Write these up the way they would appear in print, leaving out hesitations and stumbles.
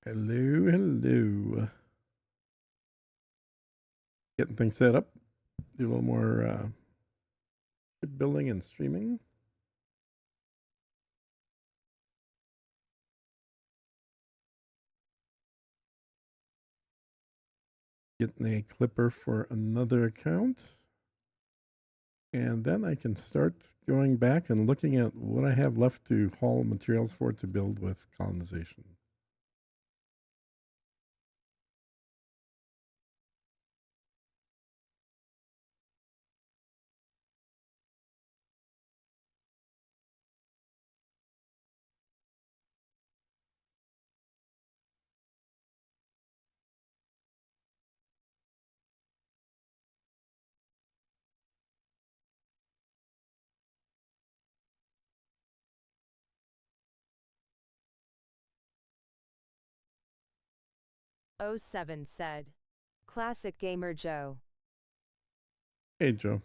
Hello, hello. Getting things set up. Do a little more ship building and streaming. Getting a clipper for another account. And then I can start going back and looking at what I have left to haul materials for to build with colonization. '07 said. Classic Gamer Joe. Hey, Joe.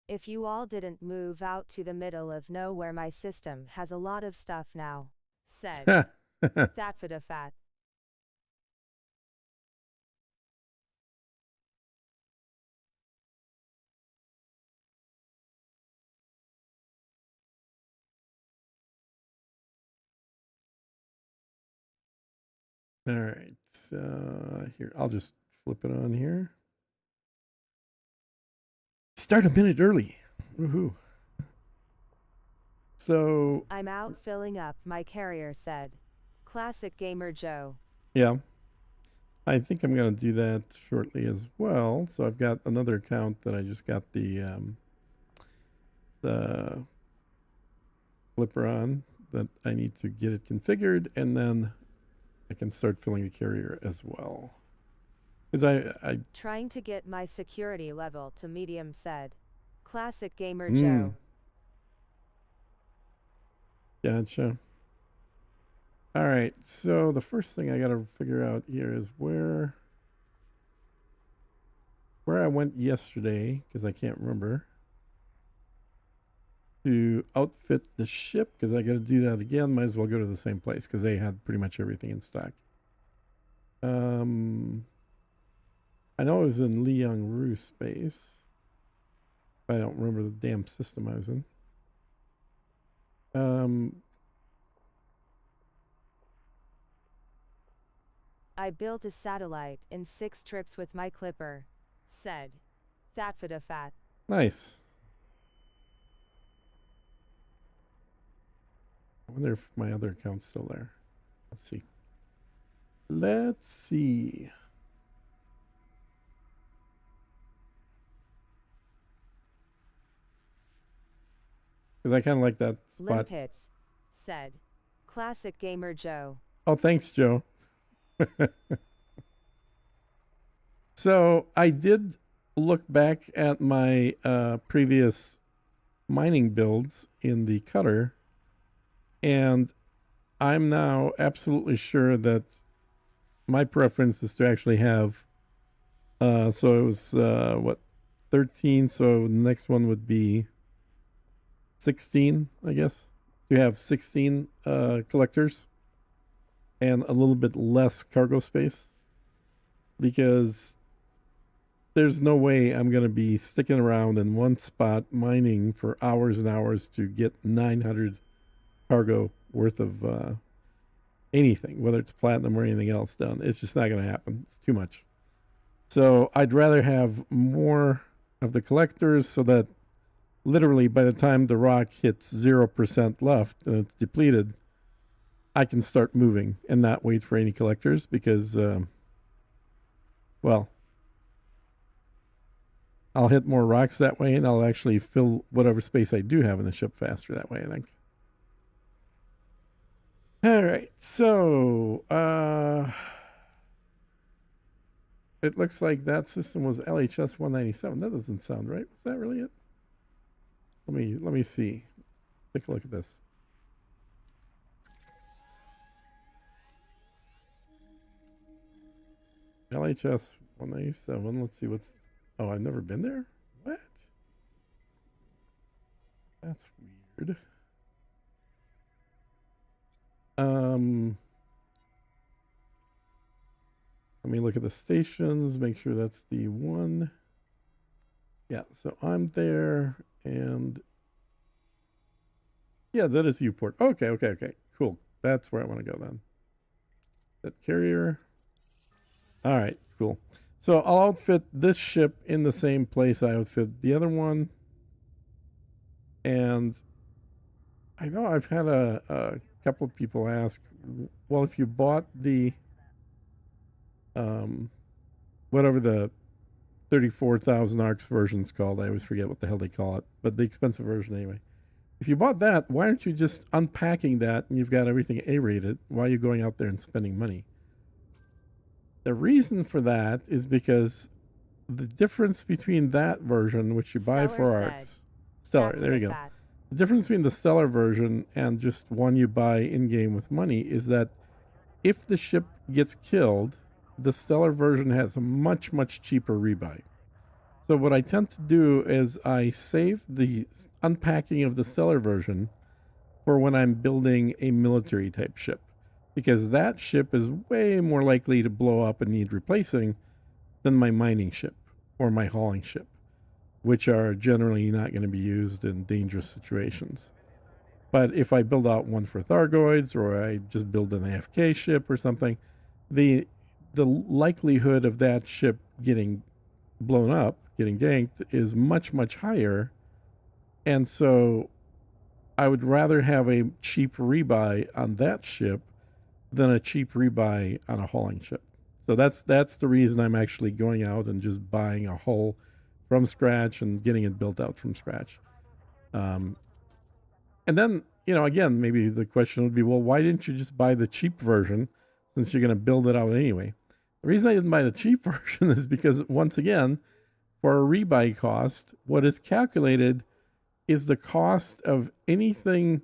If you all didn't move out to the middle of nowhere, my system has a lot of stuff now, said. Thatfadafat. All right. Here, I'll just flip it on here. Start a minute early. Woohoo. So, I'm out filling up, my carrier said. Classic Gamer Joe. yeah. I think I'm going to do that shortly as well. So I've got another account that I just got the flipper on that I need to get it configured, and then I can start filling the carrier as well. Because I Trying to get my security level to medium, said. Classic Gamer Joe. Gotcha. All right, so the first thing I got to figure out here is where I went yesterday, because I can't remember, to outfit the ship, because I got to do that again. Might as well go to the same place because they had pretty much everything in stock. I know it was in Liangru space. But I don't remember the damn system I was in. I built a satellite in 6 trips with my clipper, said. Thatfadafat. Nice. I wonder if my other account's still there. Let's see. Let's see. Because I kind of like that spot. Limpets, said. Classic Gamer Joe. Oh, thanks, Joe. So I did look back at my previous mining builds in the cutter, and I'm now absolutely sure that my preference is to actually have. So it was what 13. So the next one would be 16, I guess. You have 16 collectors and a little bit less cargo space because there's no way I'm going to be sticking around in one spot mining for hours and hours to get 900 cargo worth of anything, whether it's platinum or anything else done. It's just not going to happen. It's too much. So I'd rather have more of the collectors so that literally by the time the rock hits 0% left and it's depleted, I can start moving and not wait for any collectors because, well, I'll hit more rocks that way and I'll actually fill whatever space I do have in the ship faster that way, I think. All right, so it looks like that system was LHS 197. That doesn't sound right. Was that really it? Let me see. take a look at this. LHS 197. Let's see what's. Oh, I've never been there? What? That's weird. Let me look at the stations, make sure that's the one. Yeah, so I'm there, and yeah, that is Uport. Okay. Cool. That's where I want to go then. That carrier. All right, cool. So I'll outfit this ship in the same place I outfit the other one. And I know I've had a couple of people ask, well, if you bought the whatever the 34,000 ARCs version's called, I always forget what the hell they call it, but the expensive version anyway. If you bought that, why aren't you just unpacking that and you've got everything A-rated? Why are you going out there and spending money? The reason for that is because the difference between that version, which you buy for ARCs, Stellar, there you go. The difference between the Stellar version and just one you buy in-game with money is that if the ship gets killed, the Stellar version has a much, much cheaper rebuy. So what I tend to do is I save the unpacking of the Stellar version for when I'm building a military type ship, because that ship is way more likely to blow up and need replacing than my mining ship or my hauling ship, which are generally not going to be used in dangerous situations. But if I build out one for Thargoids, or I just build an AFK ship or something, the likelihood of that ship getting blown up, getting ganked, is much, much higher. And so I would rather have a cheap rebuy on that ship than a cheap rebuy on a hauling ship. So that's the reason I'm actually going out and just buying a hull from scratch and getting it built out from scratch. And then, again, maybe the question would be, well, why didn't you just buy the cheap version since you're going to build it out anyway? The reason I didn't buy the cheap version is because, once again, for a rebuy cost, what is calculated is the cost of anything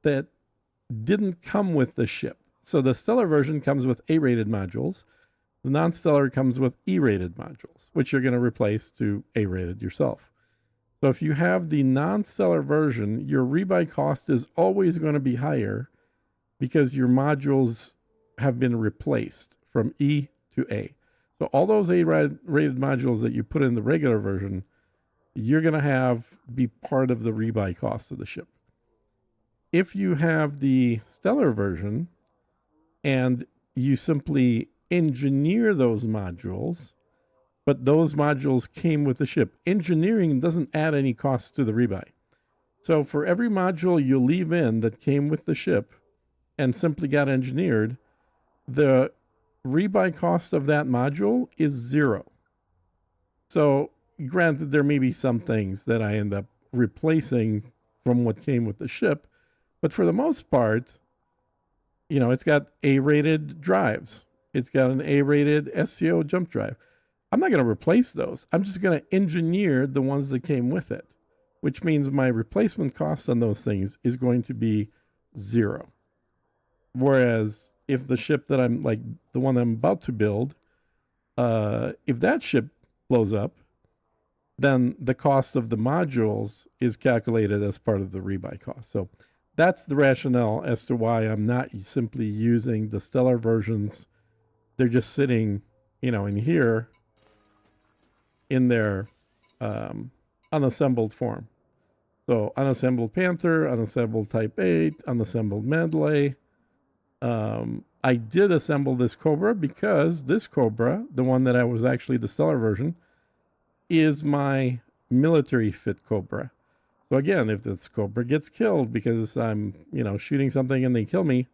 that didn't come with the ship. So the Stellar version comes with A-rated modules. The non-Stellar comes with E-rated modules, which you're going to replace to A-rated yourself. So if you have the non-Stellar version, your rebuy cost is always going to be higher because your modules have been replaced from E to A. So all those A-rated modules that you put in the regular version, you're going to have be part of the rebuy cost of the ship. If you have the Stellar version and you simply engineer those modules, but those modules came with the ship, engineering doesn't add any cost to the rebuy. So for every module you leave in that came with the ship and simply got engineered, the rebuy cost of that module is 0. So granted, there may be some things that I end up replacing from what came with the ship, but for the most part, it's got A-rated drives. It's got an A-rated SCO jump drive. I'm not going to replace those. I'm just going to engineer the ones that came with it, which means my replacement cost on those things is going to be 0. Whereas if the ship that I'm like the one I'm about to build, if that ship blows up, then the cost of the modules is calculated as part of the rebuy cost. So that's the rationale as to why I'm not simply using the Stellar versions. They're just sitting, in here in their unassembled form. So unassembled Panther, unassembled Type 8, unassembled Mandalay. I did assemble this Cobra because this Cobra, the one that I was actually the Stellar version, is my military fit Cobra. So again, if this Cobra gets killed because I'm, shooting something and they kill me,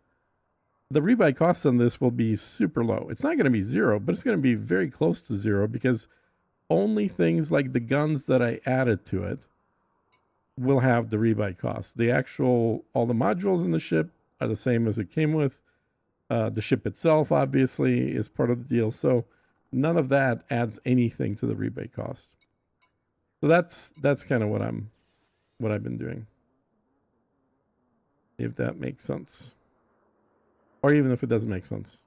the rebuy cost on this will be super low. It's not going to be 0, but it's going to be very close to 0 because only things like the guns that I added to it will have the rebuy cost. All the modules in the ship are the same as it came with. The ship itself, obviously, is part of the deal. So none of that adds anything to the rebate cost. So that's kind of what I've been doing. if that makes sense. Or even if it doesn't make sense.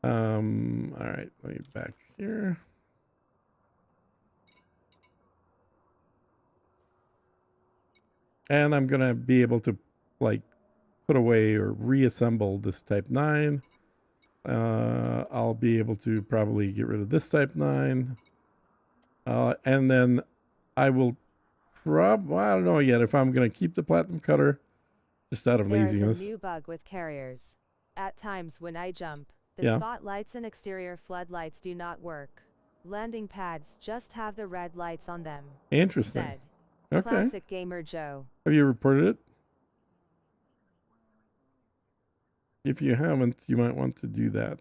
All right, let me back here. And I'm gonna be able to like put away or reassemble this type 9. I'll be able to probably get rid of this type 9. And then I will well, I don't know yet if I'm gonna keep the platinum cutter just out of laziness. There is a new bug with carriers. At times when I jump, the Yeah. spotlights and exterior floodlights do not work. Landing pads just have the red lights on them. Interesting. Said. Okay. Classic Gamer Joe. Have you reported it? If you haven't, you might want to do that.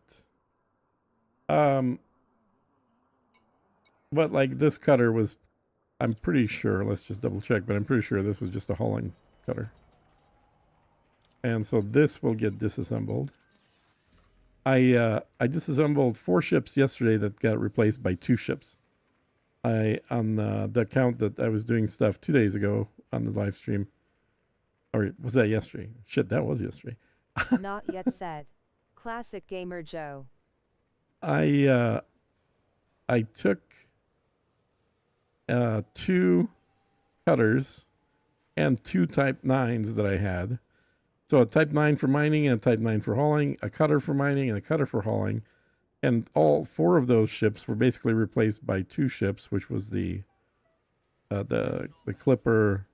But like this cutter was, I'm pretty sure, let's just double check, but I'm pretty sure this was just a hauling cutter. And so this will get disassembled. I disassembled 4 ships yesterday that got replaced by 2 ships. On the account that I was doing stuff 2 days ago on the live stream. Or was that yesterday? Shit, that was yesterday. Not yet said. Classic Gamer Joe. I took 2 cutters and 2 type 9s that I had. So a type 9 for mining and a type 9 for hauling, a cutter for mining and a cutter for hauling. And all 4 of those ships were basically replaced by 2 ships, which was the clipper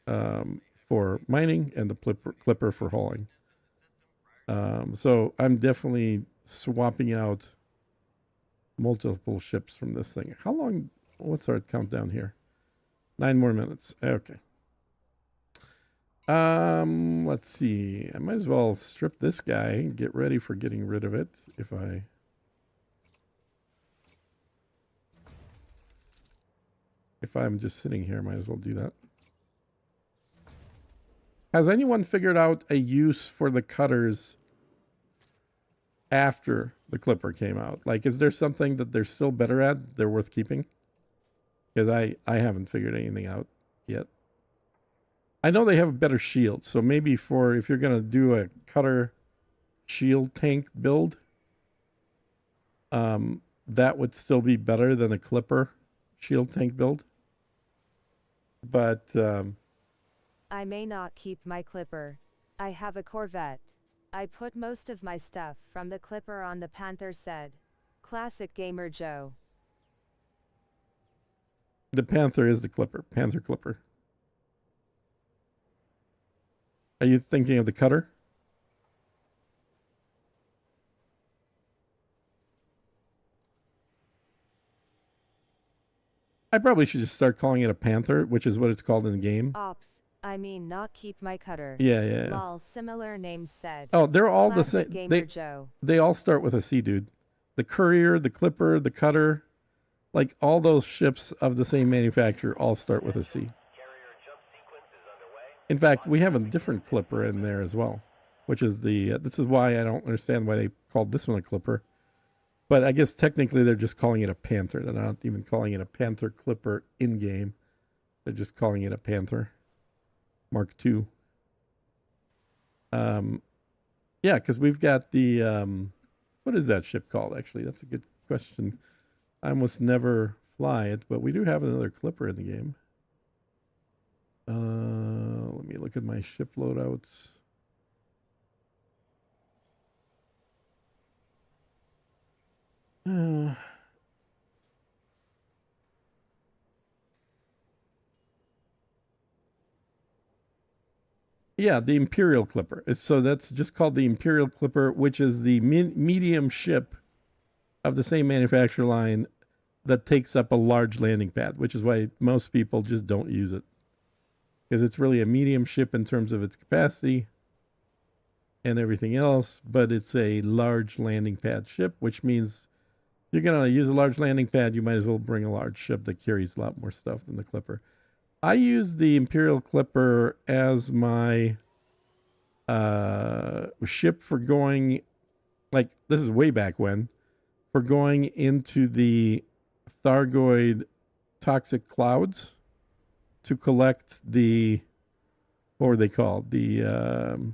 for mining and the clipper for hauling. So I'm definitely swapping out multiple ships from this thing. How long? What's our countdown here? 9 more minutes. Okay. Let's see. I might as well strip this guy and get ready for getting rid of it if I'm just sitting here, I might as well do that. Has anyone figured out a use for the cutters after the clipper came out? Like, is there something that they're still better at, they're worth keeping? Because I haven't figured anything out yet. I know they have a better shield, so maybe if you're going to do a cutter shield tank build, that would still be better than a clipper shield tank build. But I may not keep my clipper. I have a Corvette. I put most of my stuff from the clipper on the Panther, said. Classic Gamer Joe. The Panther is the clipper. Panther clipper. Are you thinking of the cutter? I probably should just start calling it a Panther, which is what it's called in the game. Ops. I mean not keep my cutter. Yeah. Lol, similar names said. Oh, they're all Classic the same. Gamer Joe. They all start with a C, dude. The Courier, the Clipper, the Cutter, like all those ships of the same manufacturer all start with a C. In fact, we have a different Clipper in there as well, which is this is why I don't understand why they called this one a Clipper. But I guess technically they're just calling it a Panther. They're not even calling it a Panther Clipper in-game. They're just calling it a Panther Mark II. Yeah, because we've got the, what is that ship called, actually? That's a good question. I almost never fly it, but we do have another Clipper in the game. Let me look at my ship loadouts. Yeah, the Imperial Clipper. So that's just called the Imperial Clipper, which is the medium ship of the same manufacturer line that takes up a large landing pad, which is why most people just don't use it. Because it's really a medium ship in terms of its capacity and everything else, but it's a large landing pad ship, which means if you're going to use a large landing pad, you might as well bring a large ship that carries a lot more stuff than the Clipper. I use the Imperial Clipper as my ship for going, like, this is way back when, for going into the Thargoid toxic clouds to collect the what were they called? The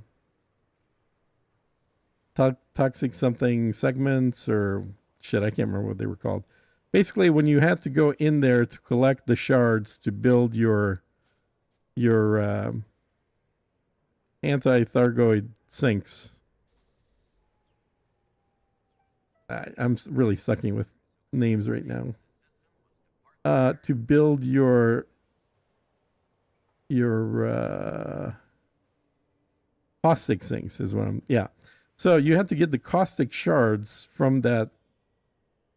toxic something segments, or shit, I can't remember what they were called. Basically, when you had to go in there to collect the shards to build your anti-thargoid sinks. I'm really sucking with names right now. To build your caustic sinks is what I'm. Yeah. So you have to get the caustic shards from that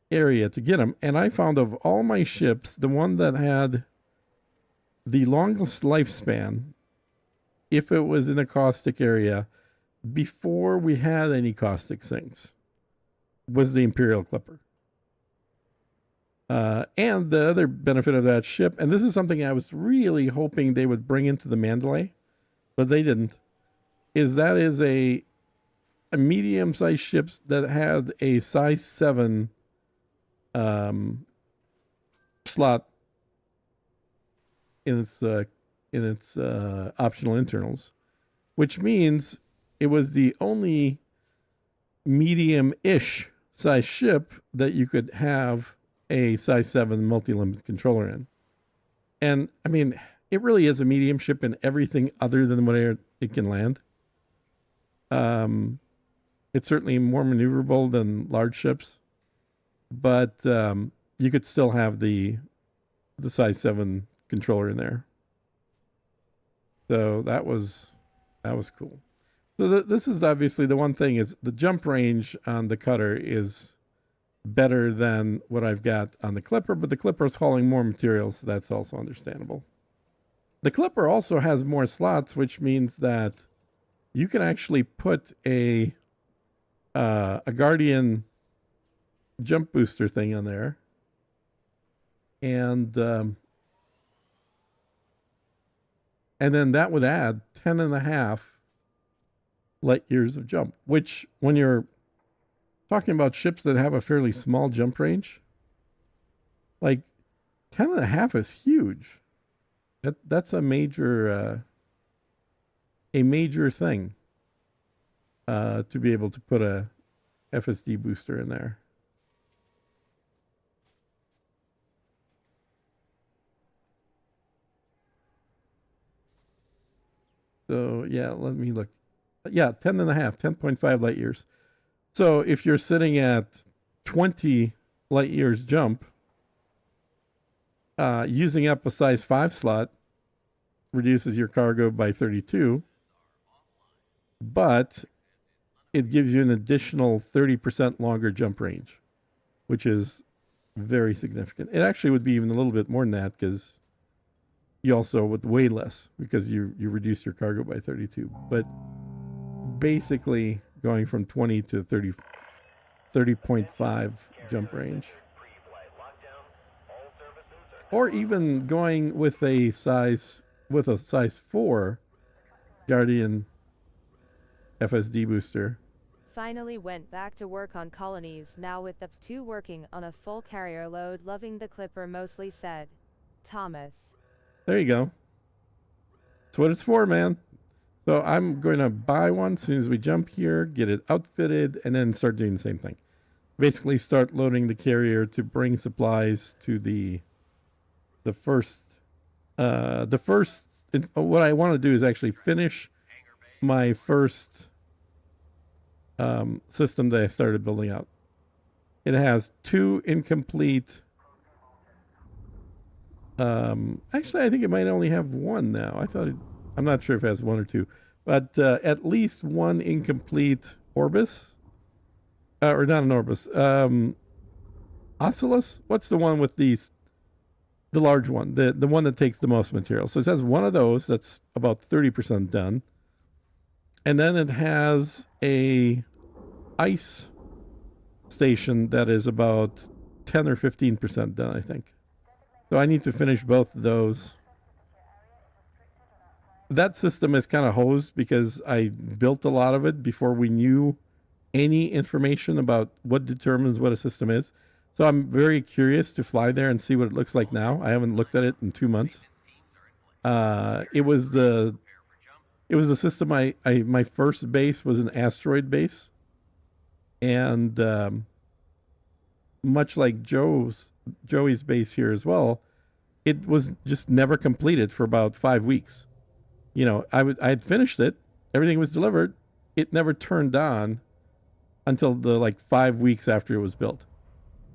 area to get them. And I found of all my ships, the one that had the longest lifespan, if it was in a caustic area, before we had any caustic sinks, was the Imperial Clipper. And the other benefit of that ship, and this is something I was really hoping they would bring into the Mandalay, but they didn't, is that is a medium-sized ship that had a size 7 slot in its optional internals, which means it was the only medium-ish size ship that you could have a size 7 multi-limit controller in. And I mean, it really is a medium ship in everything other than what it can land. It's certainly more maneuverable than large ships, but you could still have the size 7 controller in there. So that was cool. So this is obviously the one thing, is the jump range on the cutter is better than what I've got on the Clipper, but the Clipper is hauling more materials, so that's also understandable. The Clipper also has more slots, which means that you can actually put a Guardian jump booster thing on there, and then that would add 10.5 light years of jump, which when you're talking about ships that have a fairly small jump range, like 10.5 is huge. That's a major thing to be able to put a FSD booster in there. So yeah, let me look. Yeah, 10.5, 10.5 light years. So if you're sitting at 20 light years jump, using up a size 5 slot reduces your cargo by 32, but it gives you an additional 30% longer jump range, which is very significant. It actually would be even a little bit more than that, because you also would weigh less because you reduce your cargo by 32. But basically going from 20 to 30.5 jump range. Or even going with a size 4 Guardian FSD booster. Finally went back to work on colonies, now with the 2 working on a full carrier load, loving the Clipper mostly, said Thomas. There you go. That's what it's for, man. So I'm going to buy one as soon as we jump here, get it outfitted, and then start doing the same thing. Basically start loading the carrier to bring supplies to the first, what I want to do is actually finish my first system that I started building out. It has 2 incomplete. Actually, I think it might only have 1 now. I'm not sure if it has 1 or 2, but at least 1 incomplete Orbis, or not an Orbis. Oculus. What's the one with the large one, the one that takes the most material? So it has 1 of those that's about 30% done, and then it has a ice station that is about 10 or 15% done, I think. So I need to finish both of those. That system is kind of hosed because I built a lot of it before we knew any information about what determines what a system is. So I'm very curious to fly there and see what it looks like now. I haven't looked at it in 2 months. It was the It was a system my first base was an asteroid base, and much like Joey's base here as well, it was just never completed for about 5 weeks. You know, I had finished it, everything was delivered, it never turned on until the like 5 weeks after it was built.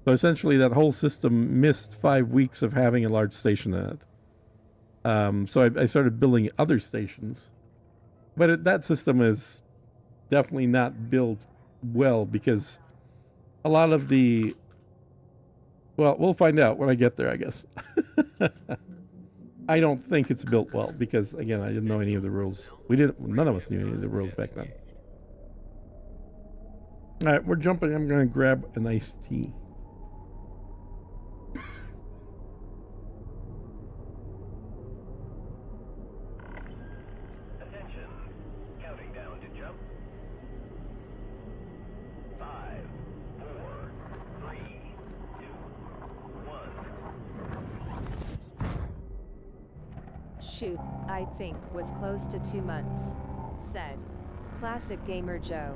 So essentially, that whole system missed 5 weeks of having a large station in it. So I started building other stations, but that system is definitely not built well because a lot of the, well, we'll find out when I get there, I guess. I don't think it's built well because, again, I didn't know any of the rules. None of us knew any of the rules back then. All right, we're jumping. I'm going to grab an iced tea. Attention. Counting down to jump. 5, 4, 3, 2, 1. Shoot, I think was close to 2 months. Said. Classic Gamer Joe.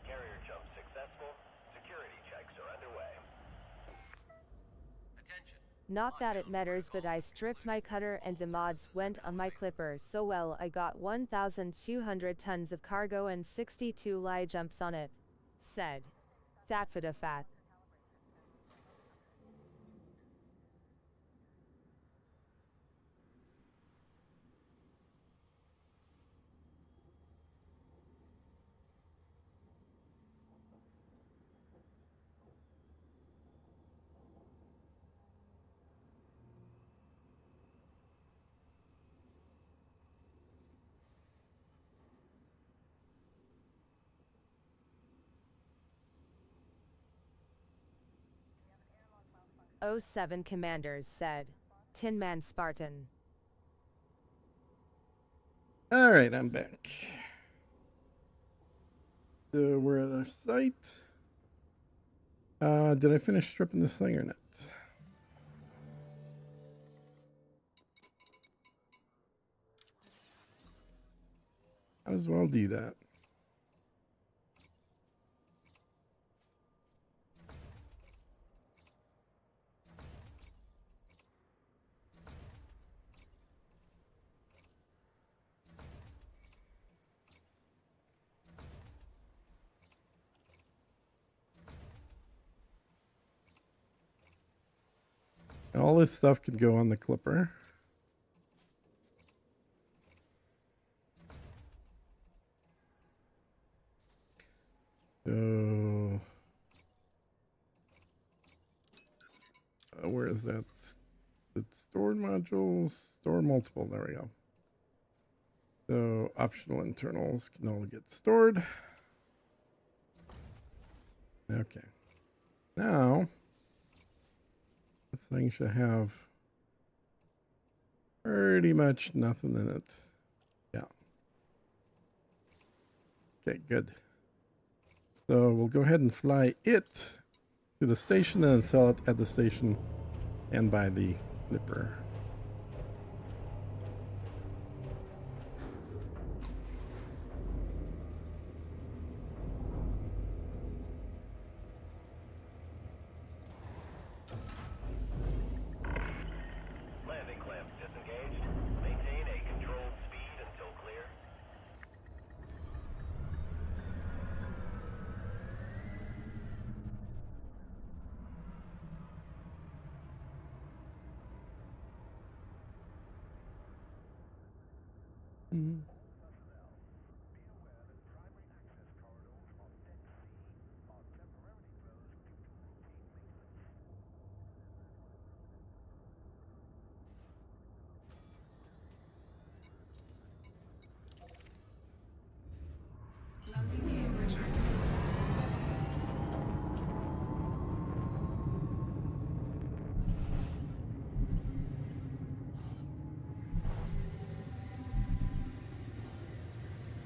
Carrier jump successful. Security checks are underway. Attention. Not that it matters, but I stripped my cutter and the mods went on my clipper so well I got 1,200 tons of cargo and 62 lie jumps on it. Said. Thatfada fat. '07 Commanders said. Tin Man Spartan. All right, I'm back. So we're at our site. Did I finish stripping this thing or not? Might as well do that. All this stuff can go on the clipper. So, where is that? It's stored modules, store multiple. There we go. So optional internals can all get stored. Okay. Now, this thing should have pretty much nothing in it. Yeah. Okay, good. So we'll go ahead and fly it to the station and sell it at the station and buy the clipper. Mm. Landing gear retracted.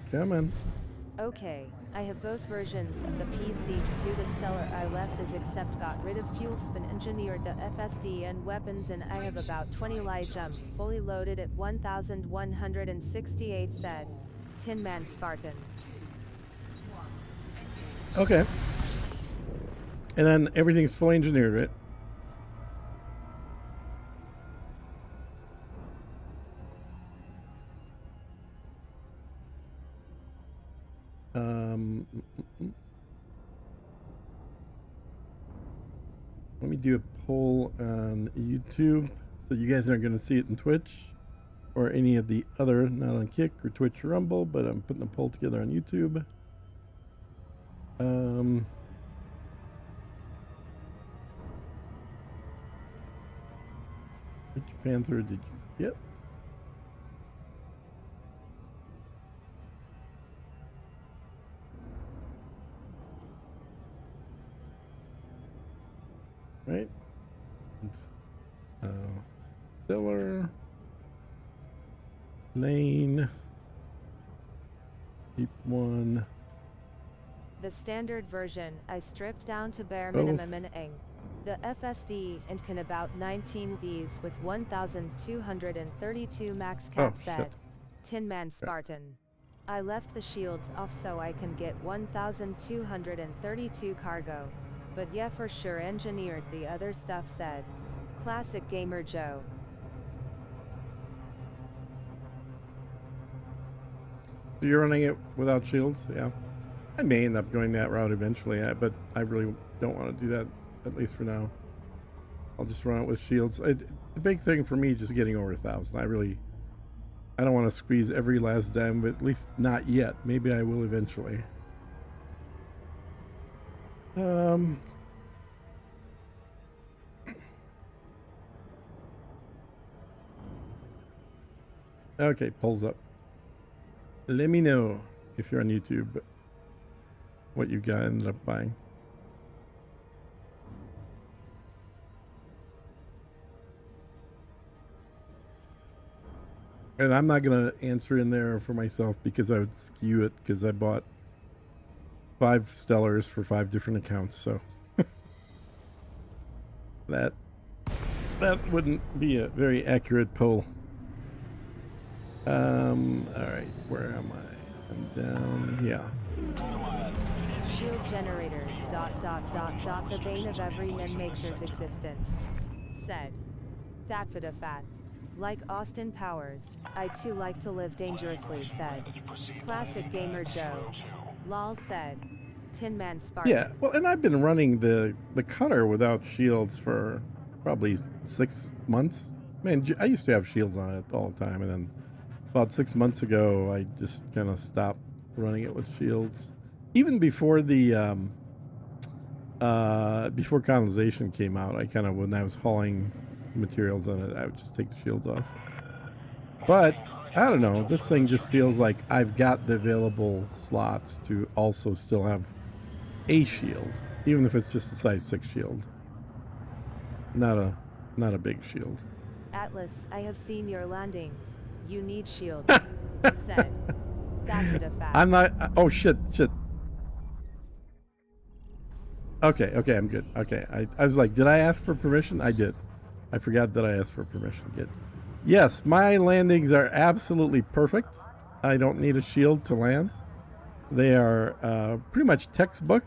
Come on. Okay, I have both versions of the PC-2. The Stellar I left as except got rid of fuel spin, engineered the FSD and weapons, and I have about 20 light jump, fully loaded at 1168, said Tin Man Spartan. 2, 1, engage. Okay. And then everything's fully engineered, right? Let me do a poll on YouTube, so you guys aren't going to see it in Twitch or any of the other, not on Kick or Twitch or Rumble, but I'm putting a poll together on YouTube. Which Panther did you get? Right? Stellar. Lane. Deep one. The standard version, I stripped down to bare Both. minimum and ing. The FSD and can about 19 these with 1232 max cap, Oh, said shit. Tin Man Spartan. I left the shields off so I can get 1232 cargo. But yeah, for sure engineered the other stuff, said Classic Gamer Joe. So you're running it without shields? Yeah. I may end up going that route eventually, but I really don't want to do that, at least for now. I'll just run it with shields. The big thing for me is just getting over 1,000. I don't want to squeeze every last dime, but at least not yet. Maybe I will eventually. Okay, polls up. Let me know if you're on YouTube what you got ended up buying. And I'm not gonna answer in there for myself because I would skew it, because I bought 5 Stellars for 5 different accounts, so that wouldn't be a very accurate poll. Alright, where am I? I'm down here. Shield generators, ... the bane of every Min-Maxer's existence. Said Fat for the fat. Like Austin Powers, I too like to live dangerously, said Classic Gamer Joe. Lol, said Tin Man Spartan. Yeah, well, and I've been running the cutter without shields for probably 6 months. Man, I used to have shields on it all the time, and then about 6 months ago, I just kind of stopped running it with shields. Even before the before Colonization came out, I kind of, when I was hauling materials on it, I would just take the shields off. But I don't know, this thing just feels like I've got the available slots to also still have a shield, even if it's just a size 6 shield. Not a big shield. Atlas, I have seen your landings. You need shields. Said Fat for the fat. I'm not. Oh shit. Okay, I'm good. Okay, I was like, did I ask for permission? I did. I forgot that I asked for permission. Good. Yes, my landings are absolutely perfect. I don't need a shield to land. They are pretty much textbook.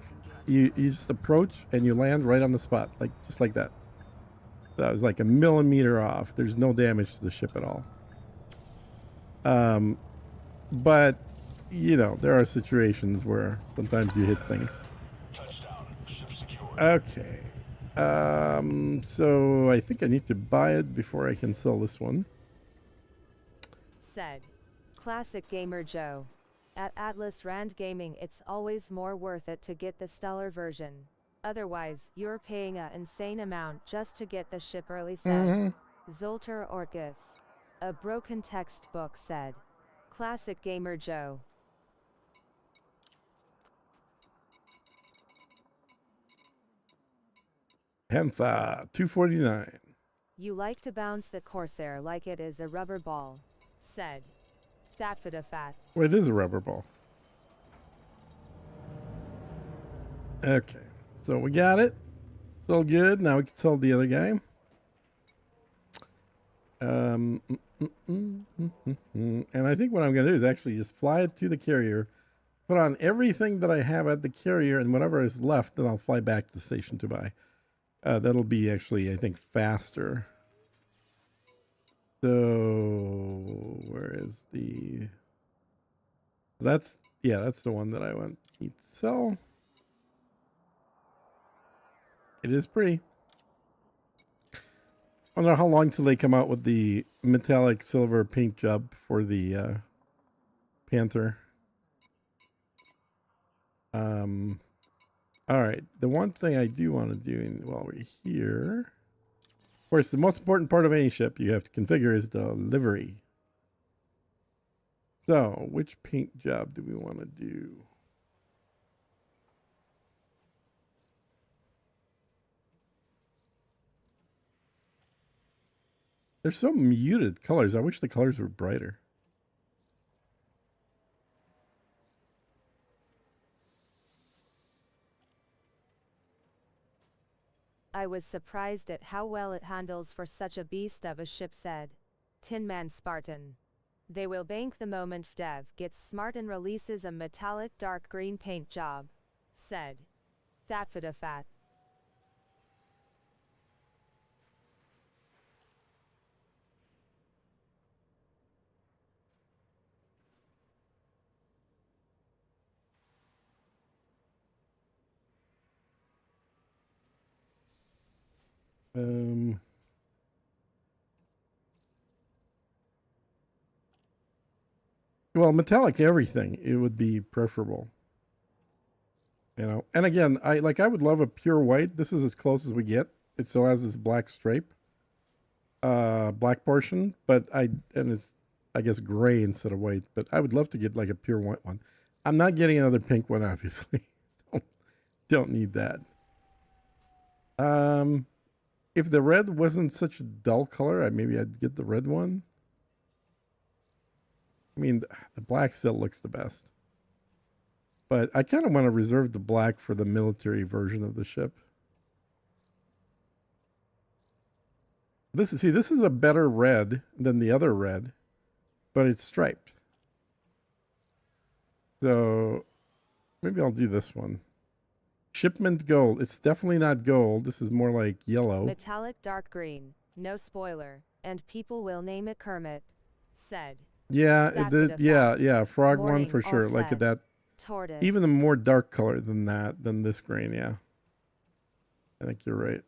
You just approach and you land right on the spot, like just like that. That was like a millimeter off. There's no damage to the ship at all. But you know, there are situations where sometimes you hit things. Okay. So I think I need to buy it before I can sell this one. Said Classic Gamer Joe. At Atlas Rand Gaming, it's always more worth it to get the stellar version. Otherwise, you're paying an insane amount just to get the ship early, said Zoltar Orkus. A broken textbook, said Classic Gamer Joe. Panther 249. You like to bounce the Corsair like it is a rubber ball, said Thatfidafat. Well, it is a rubber ball. Okay, so we got it. It's all good. Now we can sell the other guy. And I think what I'm going to do is actually just fly it to the carrier, put on everything that I have at the carrier, and whatever is left, then I'll fly back to the station to buy. That'll be actually, I think, faster. So where is the? That's the one that I need to sell. It is pretty. I don't know how long till they come out with the metallic silver paint job for the Panther. All right, the one thing I do want to do while we're here, of course, the most important part of any ship you have to configure is the livery. So, which paint job do we want to do? They're so muted colors. I wish the colors were brighter. I was surprised at how well it handles for such a beast of a ship, said Tin Man Spartan. They will bank the moment Dev gets smart and releases a metallic dark green paint job, said Thatfidafat. Well, metallic everything, it would be preferable. You know, and again, I would love a pure white. This is as close as we get. It still has this black stripe, black portion, but it's, I guess, gray instead of white. But I would love to get like a pure white one. I'm not getting another pink one, obviously. Don't need that. If the red wasn't such a dull color, maybe I'd get the red one. I mean, the black still looks the best. But I kind of want to reserve the black for the military version of the ship. This is a better red than the other red, but it's striped. So maybe I'll do this one. Shipment gold. It's definitely not gold. This is more like yellow. Metallic dark green. No spoiler. And people will name it Kermit, said. Yeah, it did. Yeah, frog Morning, one for sure. Like said. that. Tortoise. Even a more dark color than this green. Yeah, I think you're right.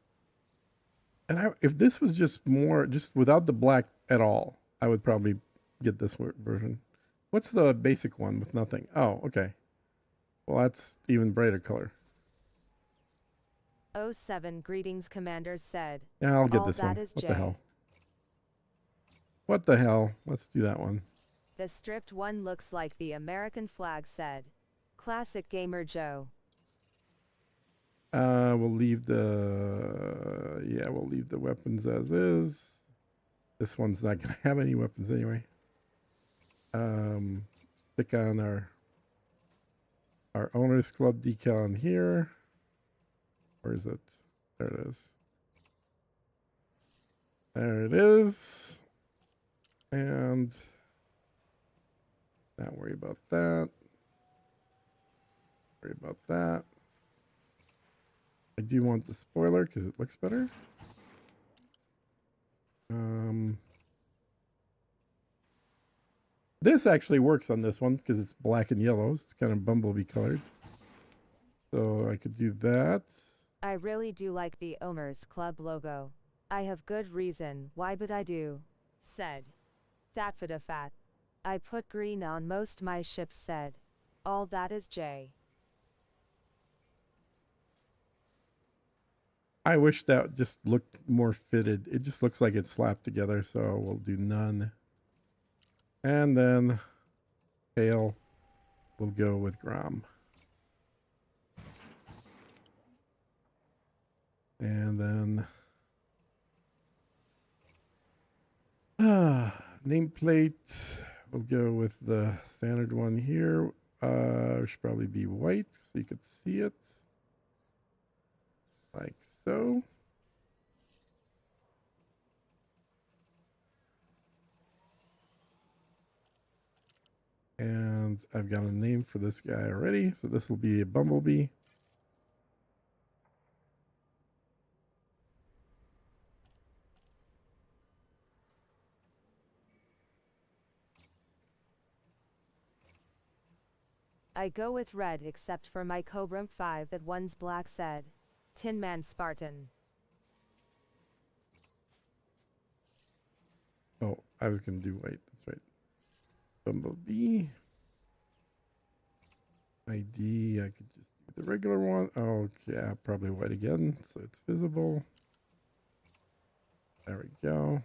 And if this was just without the black at all, I would probably get this version. What's the basic one with nothing? Oh, okay. Well, that's even brighter color. 07 Greetings Commanders, said. Yeah, I'll get All this that one. is What J. the hell? What the hell? Let's do that one. The stripped one looks like the American flag, said Classic Gamer Joe. We'll leave the weapons as is. This one's not gonna have any weapons anyway. Stick on our owners club decal on here. Where is it? There it is. There it is. And not worry about that. Worry about that. I do want the spoiler because it looks better. This actually works on this one because it's black and yellow. It's kind of bumblebee colored. So I could do that. I really do like the Owners Club logo. I have good reason why, but I do, said Thatfidafat. I put green on most my ships, said. All that is J. I wish that just looked more fitted. It just looks like it's slapped together, so we'll do none. And then tail, we'll go with Grom. And then nameplate, we'll go with the standard one here. It should probably be white so you could see it. Like so. And I've got a name for this guy already, so this will be a bumblebee. I go with red except for my Cobra 5 that one's black, said. Tin Man Spartan. Oh, I was going to do white. That's right. Bumblebee. ID, I could just do the regular one. Oh, yeah, probably white again, so it's visible. There we go.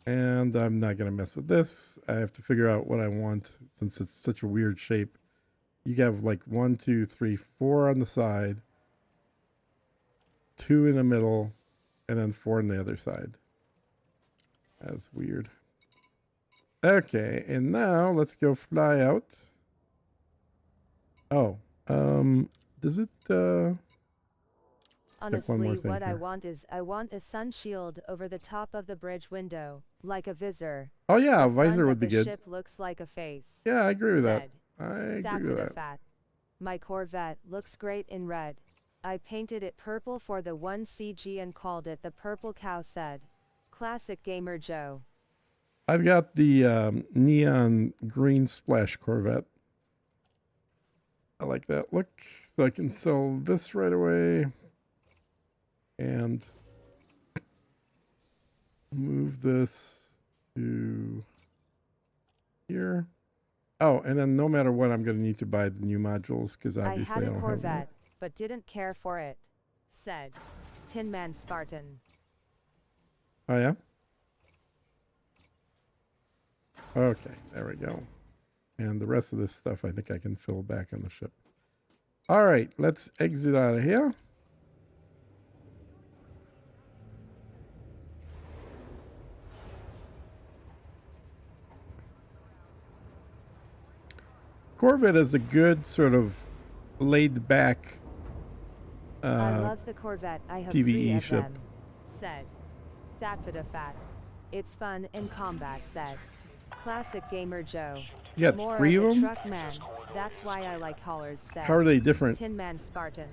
And I'm not going to mess with this. I have to figure out what I want since it's such a weird shape. You have like 1, 2, 3, 4 on the side, 2 in the middle, and then 4 on the other side. That's weird. Okay, and now let's go fly out. Oh, does it, Honestly, what I here. want is I want a sun shield over the top of the bridge window, like a visor. Oh yeah, a The front visor of would be the good. ship looks like a face. Yeah, I agree with that. Said. I That agree with for the that. fat. My Corvette looks great in red. I painted it purple for the 1CG and called it the Purple Cow, said. Classic Gamer Joe. I've got the neon green splash Corvette. I like that look. So I can sell this right away. And move this to here. Oh, and then no matter what, I'm going to need to buy the new modules because I obviously had I a don't Corvette, have but didn't care for it. Said. Tin Man Spartan. that. Oh, yeah? Okay, there we go. And the rest of this stuff I think I can fill back on the ship. All right, let's exit out of here. Corvette is a good sort of laid back I love the Corvette. I have 3 TVE of ship. them. Said. That for the fat. It's fun in combat, said. Classic Gamer Joe. You got More 3 of of a them? truck man. That's why I like haulers, said. How are they different? Tin Man Spartan.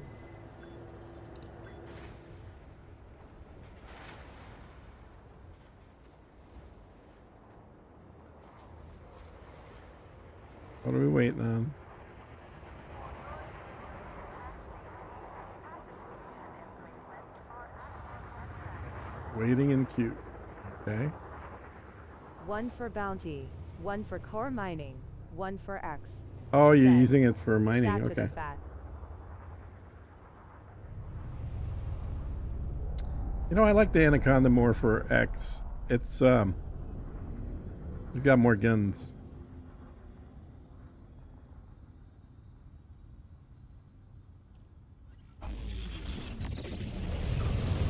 What are we waiting on? Waiting in queue. Okay. 1 for bounty. 1 for core mining. 1 for X. Oh, you're Said. using it for mining. That for Okay. the fat. You know, I like the Anaconda more for X. It's he's got more guns.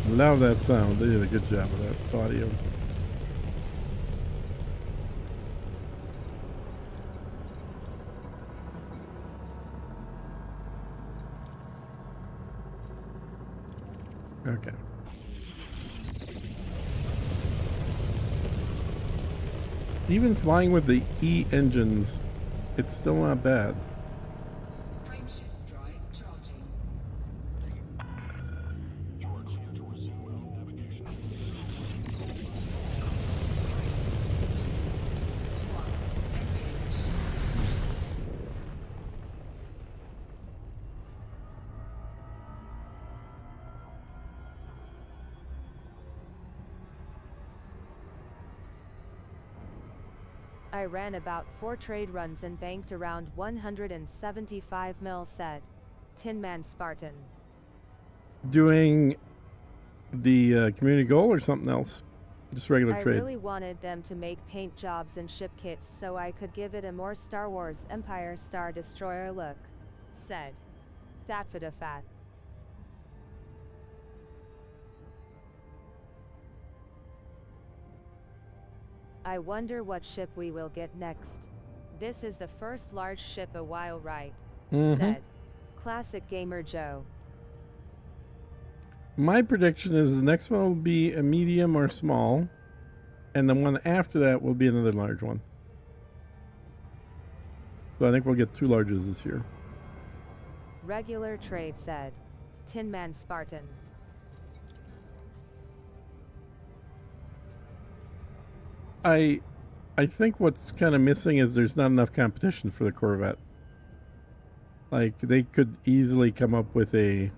Love that sound. They did a good job of that audio. Okay. Even flying with the E engines, it's still not bad. Frameshift drive charging. I ran about 4 trade runs and banked around 175 mil, said Tin Man Spartan. Doing the community goal or something else? Just regular I trade. really wanted them to make paint jobs and ship kits so I could give it a more Star Wars Empire Star Destroyer look, said Thatfadafat. I wonder what ship we will get next. This is the first large ship a while, right? Said Classic Gamer Joe. My prediction is the next one will be a medium or small, and the one after that will be another large one. So I think we'll get 2 larges this year. Regular trade, said Tin Man Spartan. I think what's kind of missing is there's not enough competition for the Corvette. Like, they could easily come up with a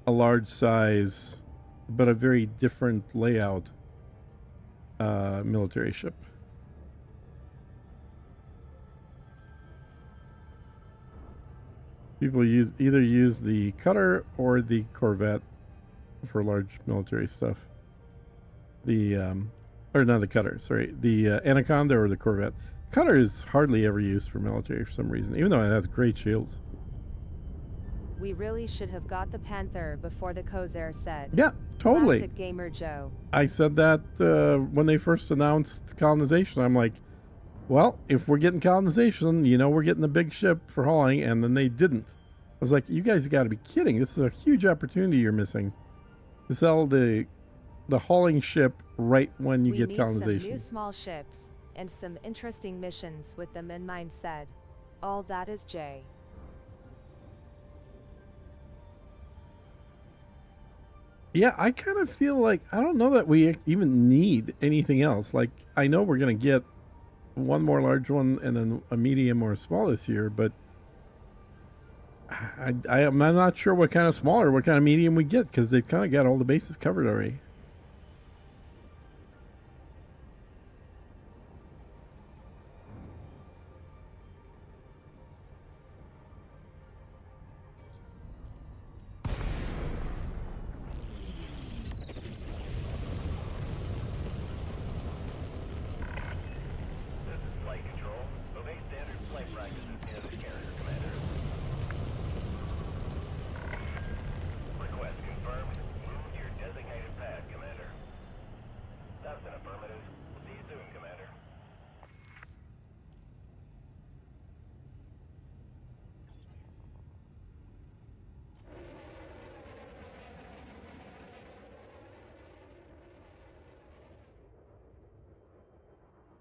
large size, but a very different layout military ship. People either use the cutter or the Corvette for large military stuff. The or not the cutter, sorry, the Anaconda or the Corvette. Cutter is hardly ever used for military for some reason, even though it has great shields. We really should have got the Panther before the Corsair, said Yeah, totally. Classic Gamer Joe. I said that when they first announced colonization. I'm like, well, if we're getting colonization, you know we're getting a big ship for hauling, and then they didn't. I was like, you guys got to be kidding. This is a huge opportunity you're missing to sell the hauling ship right when you get colonization. Some new small ships and some interesting missions with them in mind, said All That Is Jay. Yeah, I kind of feel like I don't know that we even need anything else. Like, I know we're going to get one more large one and then a medium or a small this year, but I'm not sure what kind of small or what kind of medium we get, because they've kind of got all the bases covered already.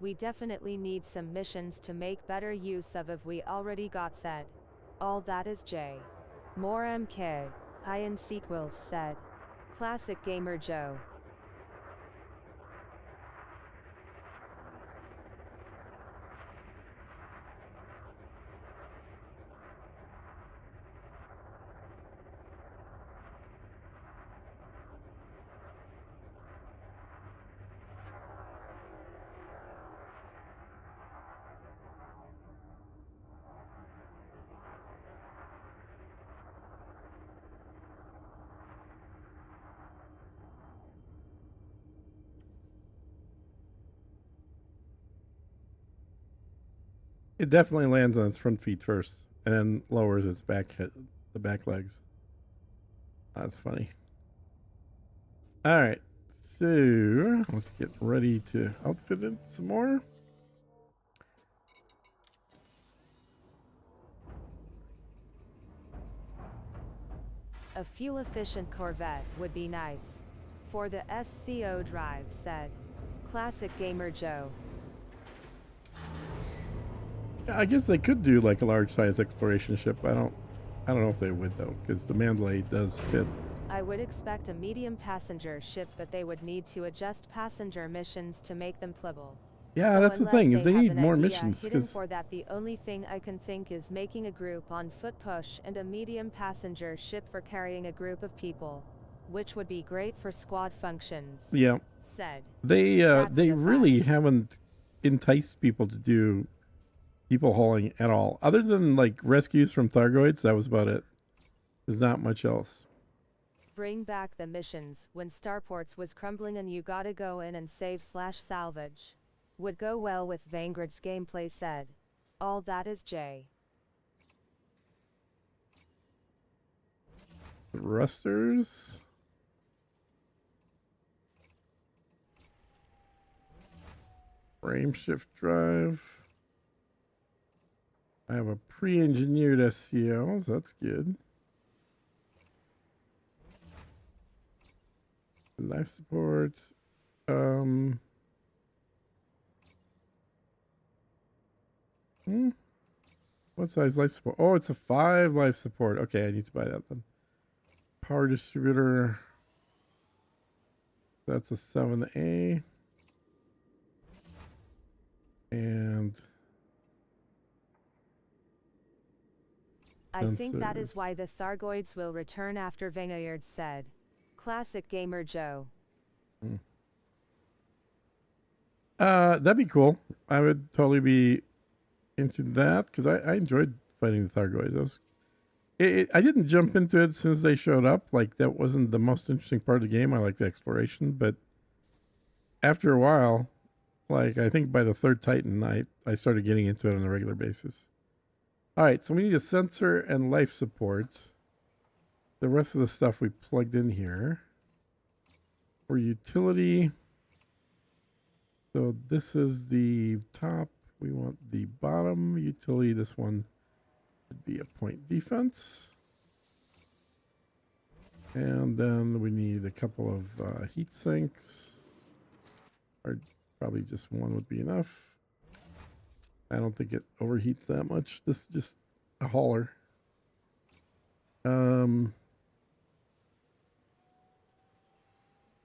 We definitely need some missions to make better use of if we already got, said All That Is Jay. More MK, high-end sequels, said Classic Gamer Joe. It definitely lands on its front feet first and then lowers its the back legs. That's funny. All right, so let's get ready to outfit it some more. A fuel-efficient Corvette would be nice for the SCO drive, said Classic Gamer Joe. I guess they could do like a large size exploration ship. I don't know if they would though, because the Mandalay does fit. I would expect a medium passenger ship, but they would need to adjust passenger missions to make them playable. Yeah, So that's the thing, is they need more missions. Because for that, the only thing I can think is making a group on foot push and a medium passenger ship for carrying a group of people, which would be great for squad functions. Yeah, said they really haven't entice people to do people hauling at all, other than like rescues from Thargoids. That was about it. There's not much else. Bring back the missions when Starports was crumbling and you gotta go in and save/salvage. Would go well with Vanguard's gameplay, said. All that is J. Thrusters. Frame shift drive. I have a pre-engineered SCL, so that's good. Life support. What size life support? Oh, it's a 5 life support. Okay, I need to buy that then. Power distributor. That's a 7A. And I think that is why the Thargoids will return after Vanguard, said. Classic gamer Joe. That'd be cool. I would totally be into that because I enjoyed fighting the Thargoids. I didn't jump into it since they showed up. Like, that wasn't the most interesting part of the game. I like the exploration, but after a while, like I think by the 3rd Titan, I started getting into it on a regular basis. All right, so we need a sensor and life support. The rest of the stuff we plugged in here. For utility, so this is the top. We want the bottom utility. This one would be a point defense. And then we need a couple of heat sinks. Or probably just one would be enough. I don't think it overheats that much. This is just a hauler.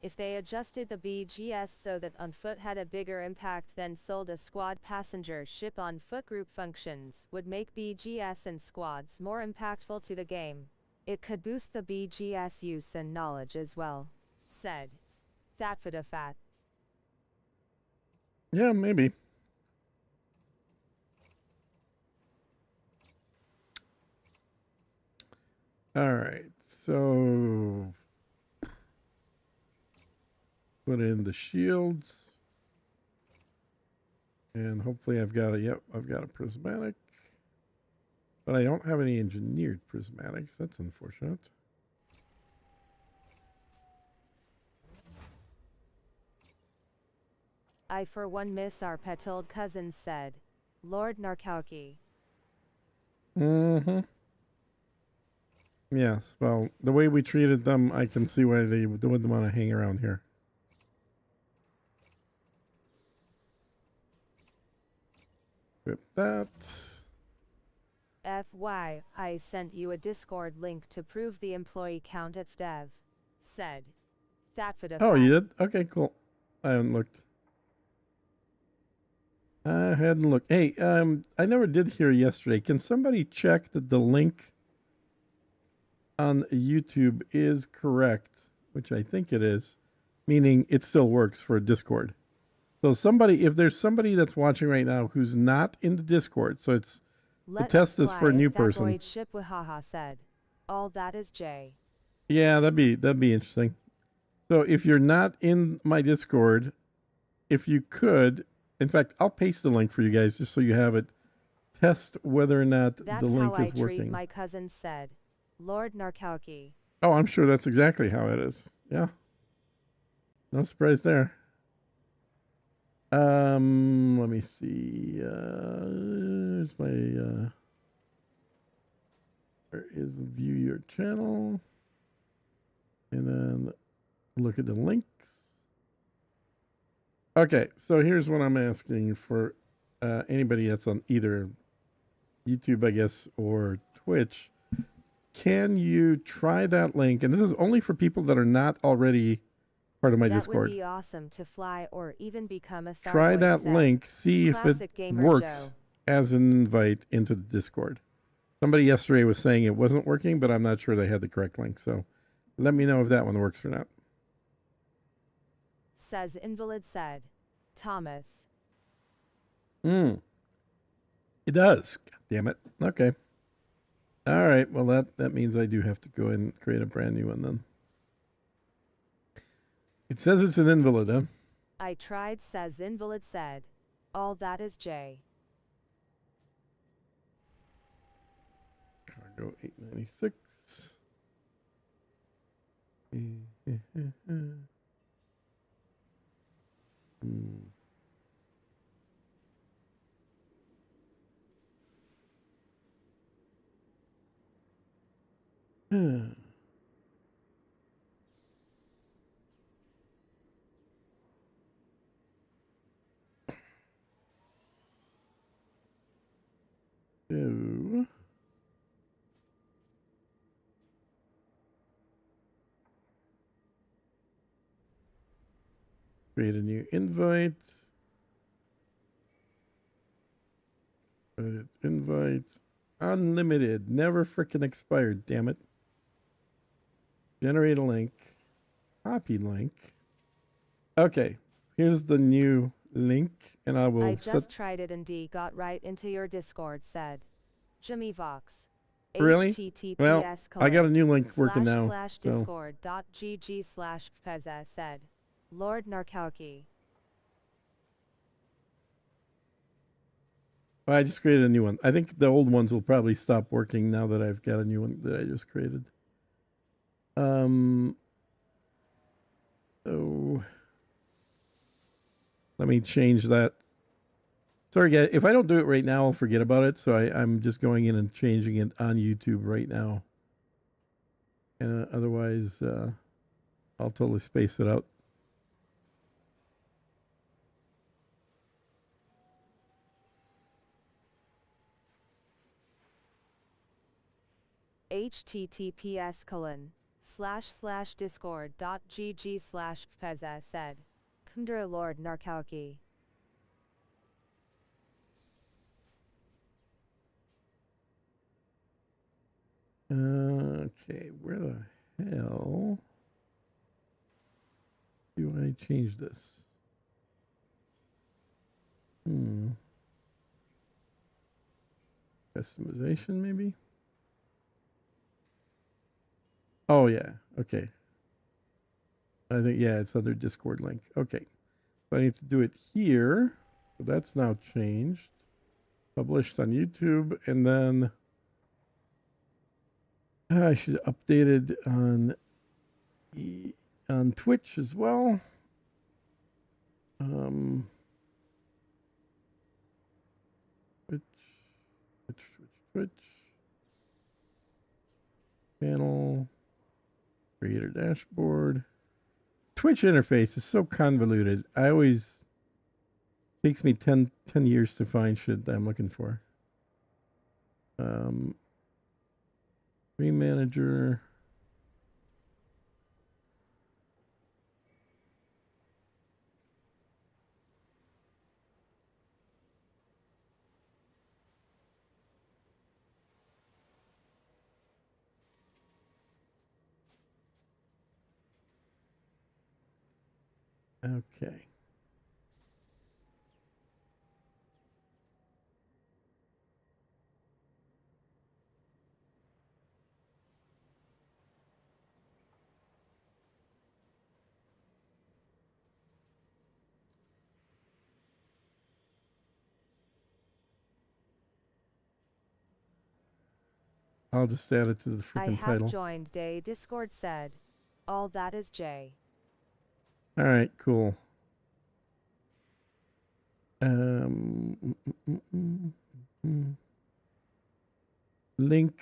If they adjusted the BGS so that on foot had a bigger impact than sold a squad passenger ship on foot, group functions would make BGS and squads more impactful to the game. It could boost the BGS use and knowledge as well, said. Thatfadafat. Yeah, maybe. All right, so put in the shields. And hopefully I've got a prismatic. But I don't have any engineered prismatics. That's unfortunate. I for one miss our pet old cousins, said. Lord Narkowki. Mm-hmm. Yes, well, the way we treated them, I can see why they wouldn't want to hang around here. Equip that. FY, I sent you a Discord link to prove the employee count at dev. Said. Oh, you did? Okay, cool. I haven't looked. I hadn't looked. Hey, I never did hear yesterday. Can somebody check that the link on YouTube is correct, which I think it is, meaning it still works for Discord. So somebody, if there's somebody that's watching right now who's not in the Discord, so it's the test is for a new person. Ship Wahaha said. All that is J. Yeah, that'd be interesting. So if you're not in my Discord, if you could, in fact, I'll paste the link for you guys just so you have it. Test whether or not the link is working. That's how I treat my cousin, said. Lord Narkowki. Oh, I'm sure that's exactly how it is. Yeah. No surprise there. Let me see. Here's my there is view your channel. And then look at the links. Okay, so here's what I'm asking for anybody that's on either YouTube, I guess, or Twitch. Can you try that link? And this is only for people that are not already part of my Discord. That would be awesome to fly or even become a Thargoid. Try that link. See if it works as an invite into the Discord. Somebody yesterday was saying it wasn't working, but I'm not sure they had the correct link. So let me know if that one works or not. Says Invalid, said. Thomas. Hmm. It does. God damn it. Okay. All right. Well, that means I do have to go and create a brand new one then. It says it's an invalid, huh? I tried, says Invalid said. All that is J. Cargo 896. So, create a new invite. Edit invite. Unlimited. Never frickin' expired, damn it. Generate a link. Copy link. Okay. Here's the new link, and I will I set. just tried it and D got right into your Discord, said Jimmy Vox. Really? Well, https I got a new link working now. / So discord.gg / Peza said Lord Narkowski. I just created a new one. I think the old ones will probably stop working now that I've got a new one that I just created. Oh, let me change that. Sorry, guys. If I don't do it right now, I'll forget about it. So I'm just going in and changing it on YouTube right now. And otherwise, I'll totally space it out. https : discord.gg / Peza said Kundra Lord Narkowski. Okay, where the hell do I change this? Customization, maybe? Oh, yeah. Okay. I think, yeah, it's under Discord link. Okay. So I need to do it here. So that's now changed. Published on YouTube. And then I should update it on Twitch as well. Twitch. Channel. Creator dashboard. Twitch interface is so convoluted. I always takes me 10 years to find shit that I'm looking for. Stream manager. Okay. I'll just add it to the I freaking have title. joined a Discord, said all that is J. All right, cool. Link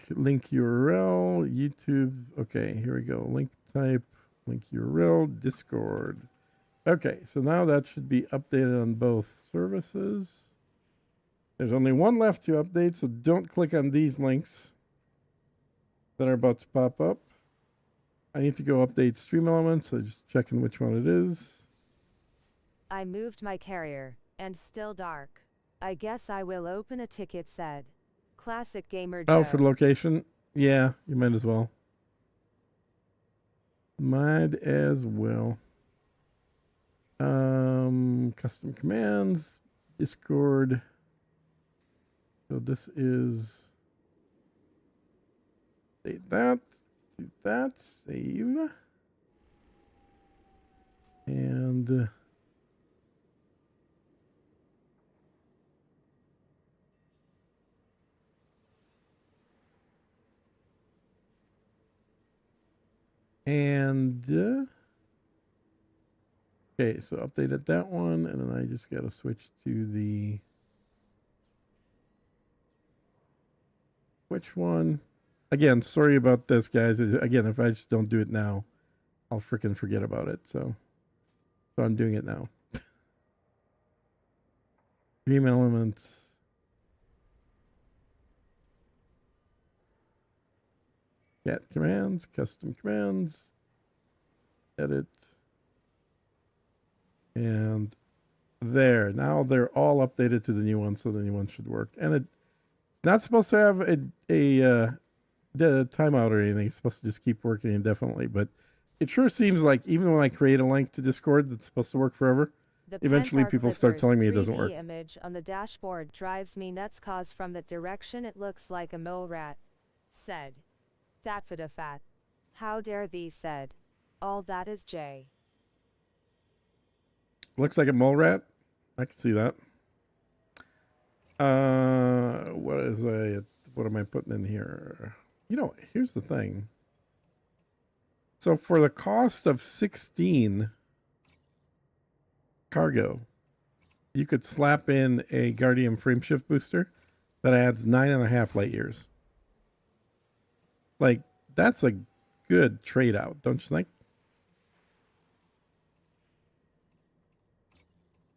URL, YouTube. Okay, here we go. Link type, link URL, Discord. Okay, so now that should be updated on both services. There's only one left to update, so don't click on these links that are about to pop up. I need to go update Stream Elements, so just checking which one it is. I moved my carrier, and still dark. I guess I will open a ticket, said Classic Gamer Joe. Oh, for the location? Yeah, you might as well. Might as well. Custom commands, Discord. So this is save that, do that, save, and okay, so updated that one, and then I just got to switch to the which one? Again, sorry about this, guys. Again, if I just don't do it now, I'll freaking forget about it. So I'm doing it now. Dream elements. Cat commands, custom commands, edit, and there. Now they're all updated to the new one, so the new one should work. And it's not supposed to have a timeout or anything. It's supposed to just keep working indefinitely. But it sure seems like even when I create a link to Discord that's supposed to work forever, The eventually Panther people start telling me it Clipper's doesn't work. 3D image on the dashboard drives me nuts, cause from that direction it looks like a mole rat. Said. Fat. How dare thee said. All that is J. Looks like a mole rat. I can see that. What am I putting in here? You know, here's the thing. So for the cost of 16 cargo, you could slap in a Guardian frameshift booster that adds 9.5 light years. Like, that's a good trade out, don't you think?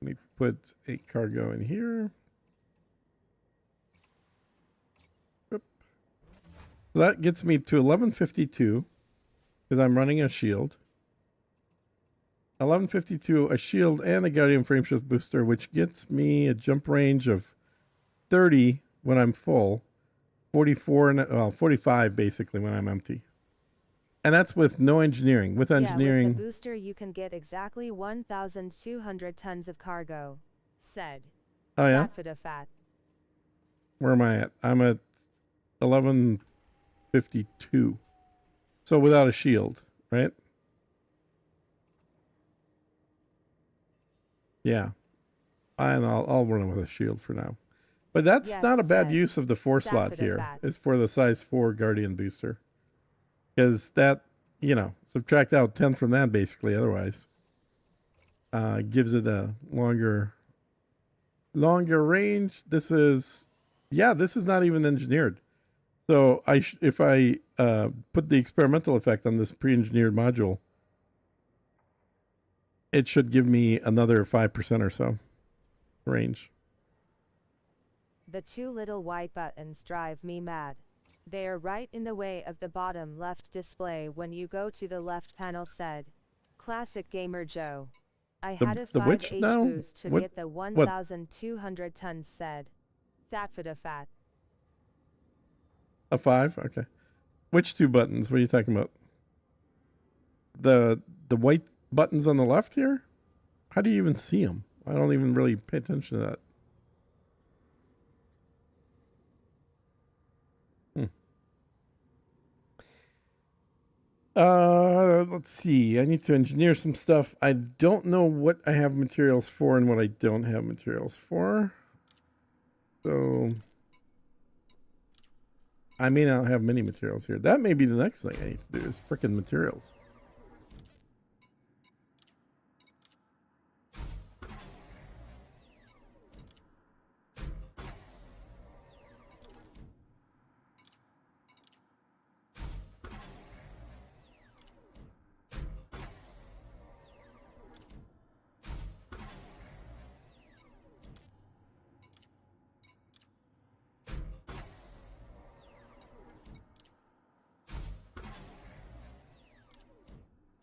Let me put a cargo in here. Oop. So that gets me to 1152 because I'm running a shield. 1152, a shield, and a Guardian frameshift booster, which gets me a jump range of 30 when I'm full, 44 and 45 basically when I'm empty. And that's with no engineering. With engineering, Yeah, with the booster you can get exactly 1,200 tons of cargo. Said. oh yeah, Fat. where am I at? I'm at 1152. So without a shield, right? Yeah, and I'll run it with a shield for now. But that's Yes, not a bad said. use of the 4 slot Fat. here. Is for the size 4 Guardian booster. Because that, you know, subtract out 10 from that basically otherwise. Gives it a longer range. This is not even engineered. So if I put the experimental effect on this pre-engineered module, it should give me another 5% or so range. The two little white buttons drive me mad. They are right in the way of the bottom left display when you go to the left panel. Said. Classic Gamer Joe. I had a The 5 which H now? boost to What- get the 1,200 tons. Said. Fat. A 5? Okay. Which 2 buttons? What are you talking about? The white buttons on the left here? How do you even see them? I don't even really pay attention to that. Let's see. I need to engineer some stuff. I don't know what I have materials for and what I don't have materials for. So I may not have many materials here. That may be the next thing I need to do is freaking materials.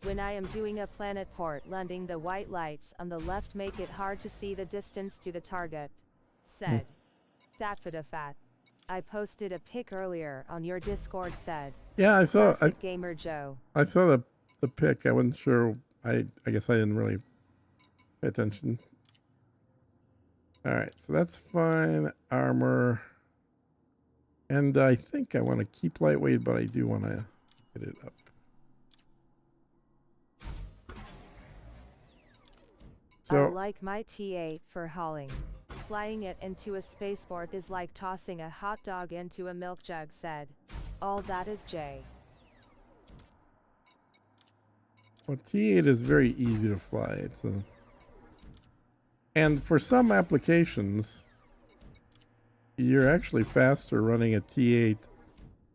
When I am doing a planet port landing, the white lights on the left make it hard to see the distance to the target. Said. Fat. I posted a pic earlier on your Discord. Said. Yeah, I saw. Classic Gamer Joe. I saw the pic. I wasn't sure. I guess I didn't really pay attention. All right, so that's fine. Armor. And I think I want to keep lightweight, but I do want to get it up. I So like my T8 for hauling. Flying it into a spaceport is like tossing a hot dog into a milk jug, said. All that is J. well, T8 is very easy to fly. And for some applications, you're actually faster running a T8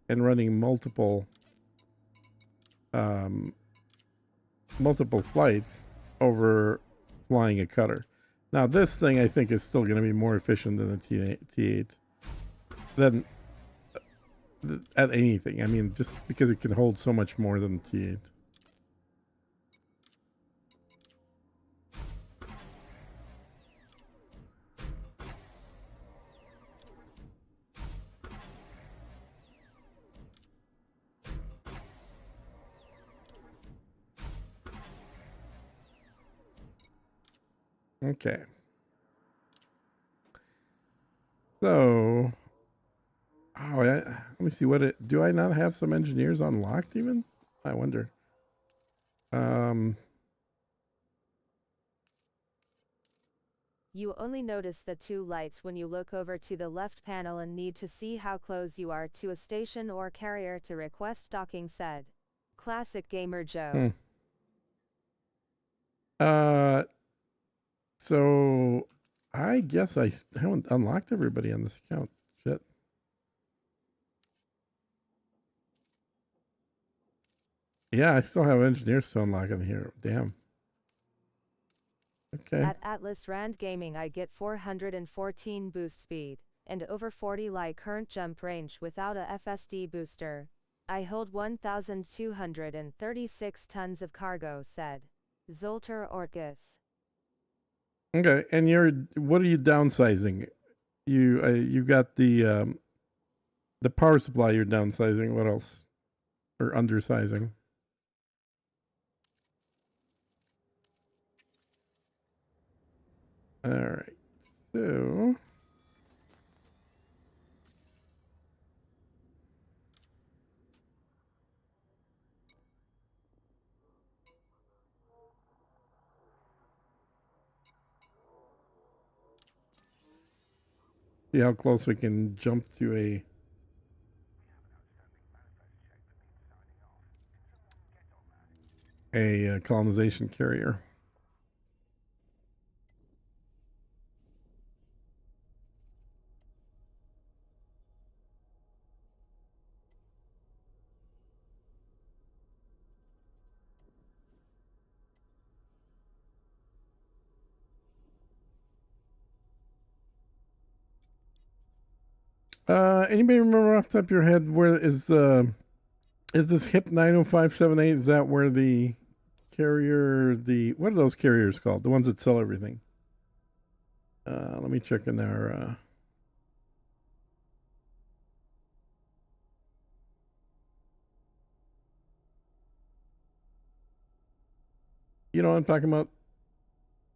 and running multiple flights over flying a cutter. Now, this thing I think is still going to be more efficient than a T8 than at anything. I mean, just because it can hold so much more than T8. Okay. So, let me see do I not have some engineers unlocked even? I wonder. You only notice the two lights when you look over to the left panel and need to see how close you are to a station or carrier to request docking, said. Classic Gamer Joe. So I guess I haven't unlocked everybody on this account. Shit. Yeah, I still have engineers to unlock in here. Damn. Okay. At Atlas Rand Gaming I get 414 boost speed, and over 40 light current jump range without a FSD booster. I hold 1,236 tons of cargo, said. Zoltar Orkus. Okay, and what are you downsizing? You got the power supply you're downsizing. What else? Or undersizing? All right. So see how close we can jump to a colonization carrier. Anybody remember off the top of your head where is this HIP 90578? Is that where the carrier what are those carriers called? The ones that sell everything. Let me check in our you know what I'm talking about?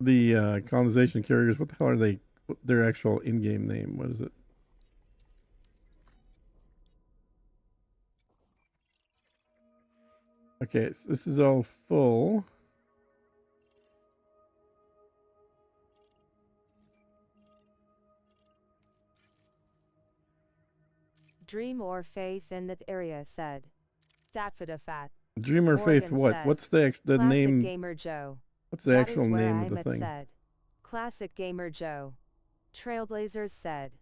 The colonization carriers. What the hell are they? Their actual in-game name? What is it? Okay, so this is all full. Dream or faith in that area, said. Fat. Dream or Faith Morgan what? said. What's the Classic name? Gamer Joe. What's the That actual is where name of the I'm thing? said. Classic Gamer Joe. Trailblazers said.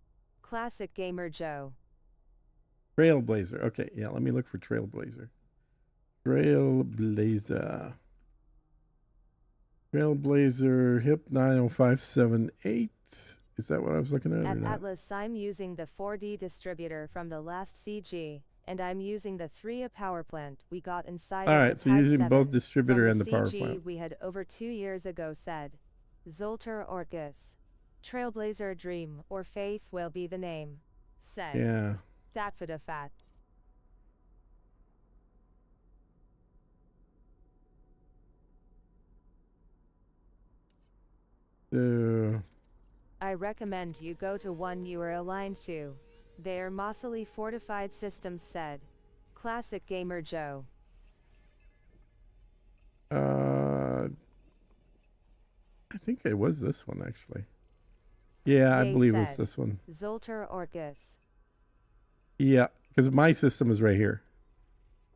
Classic Gamer Joe. Trailblazer. Okay, yeah, let me look for Trailblazer. Trailblazer. Trailblazer HIP 90578. Is that what I was looking at? At Or not? Atlas I'm using the 4D distributor from the last CG, and I'm using the 3A power plant we got inside All of right, the so you're Type using 7 both distributor from and the power CG plant. we had over 2 years ago, said. Zoltar Orkus. Trailblazer Dream or Faith will be the name, said. Yeah. Fat. I recommend you go to one you are aligned to. They are mossily fortified systems, said Classic Gamer Joe. I think it was this one actually. Yeah, I Yay, believe it's said this one. Zolter Orcus. Yeah, because my system is right here.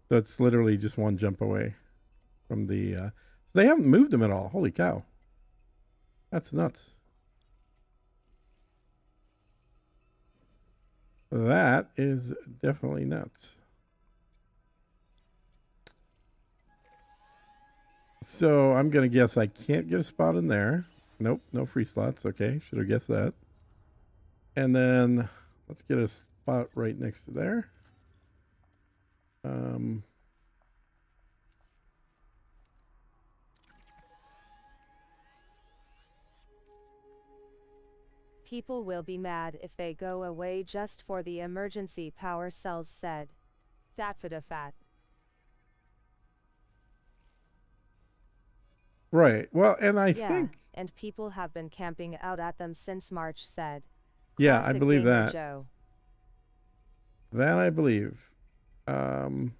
So it's literally just one jump away from the. So they haven't moved them at all. Holy cow. That's nuts. That is definitely nuts. So I'm going to guess I can't get a spot in there. Nope, no free slots. Okay, should have guessed that. And then let's get a spot right next to there. People will be mad if they go away just for the emergency power cells, said Thatfidafat. Right. Well, and I Yeah, think. and people have been camping out at them since March, said Yeah, I Classic believe Gamer that. Joe. That I believe. Um,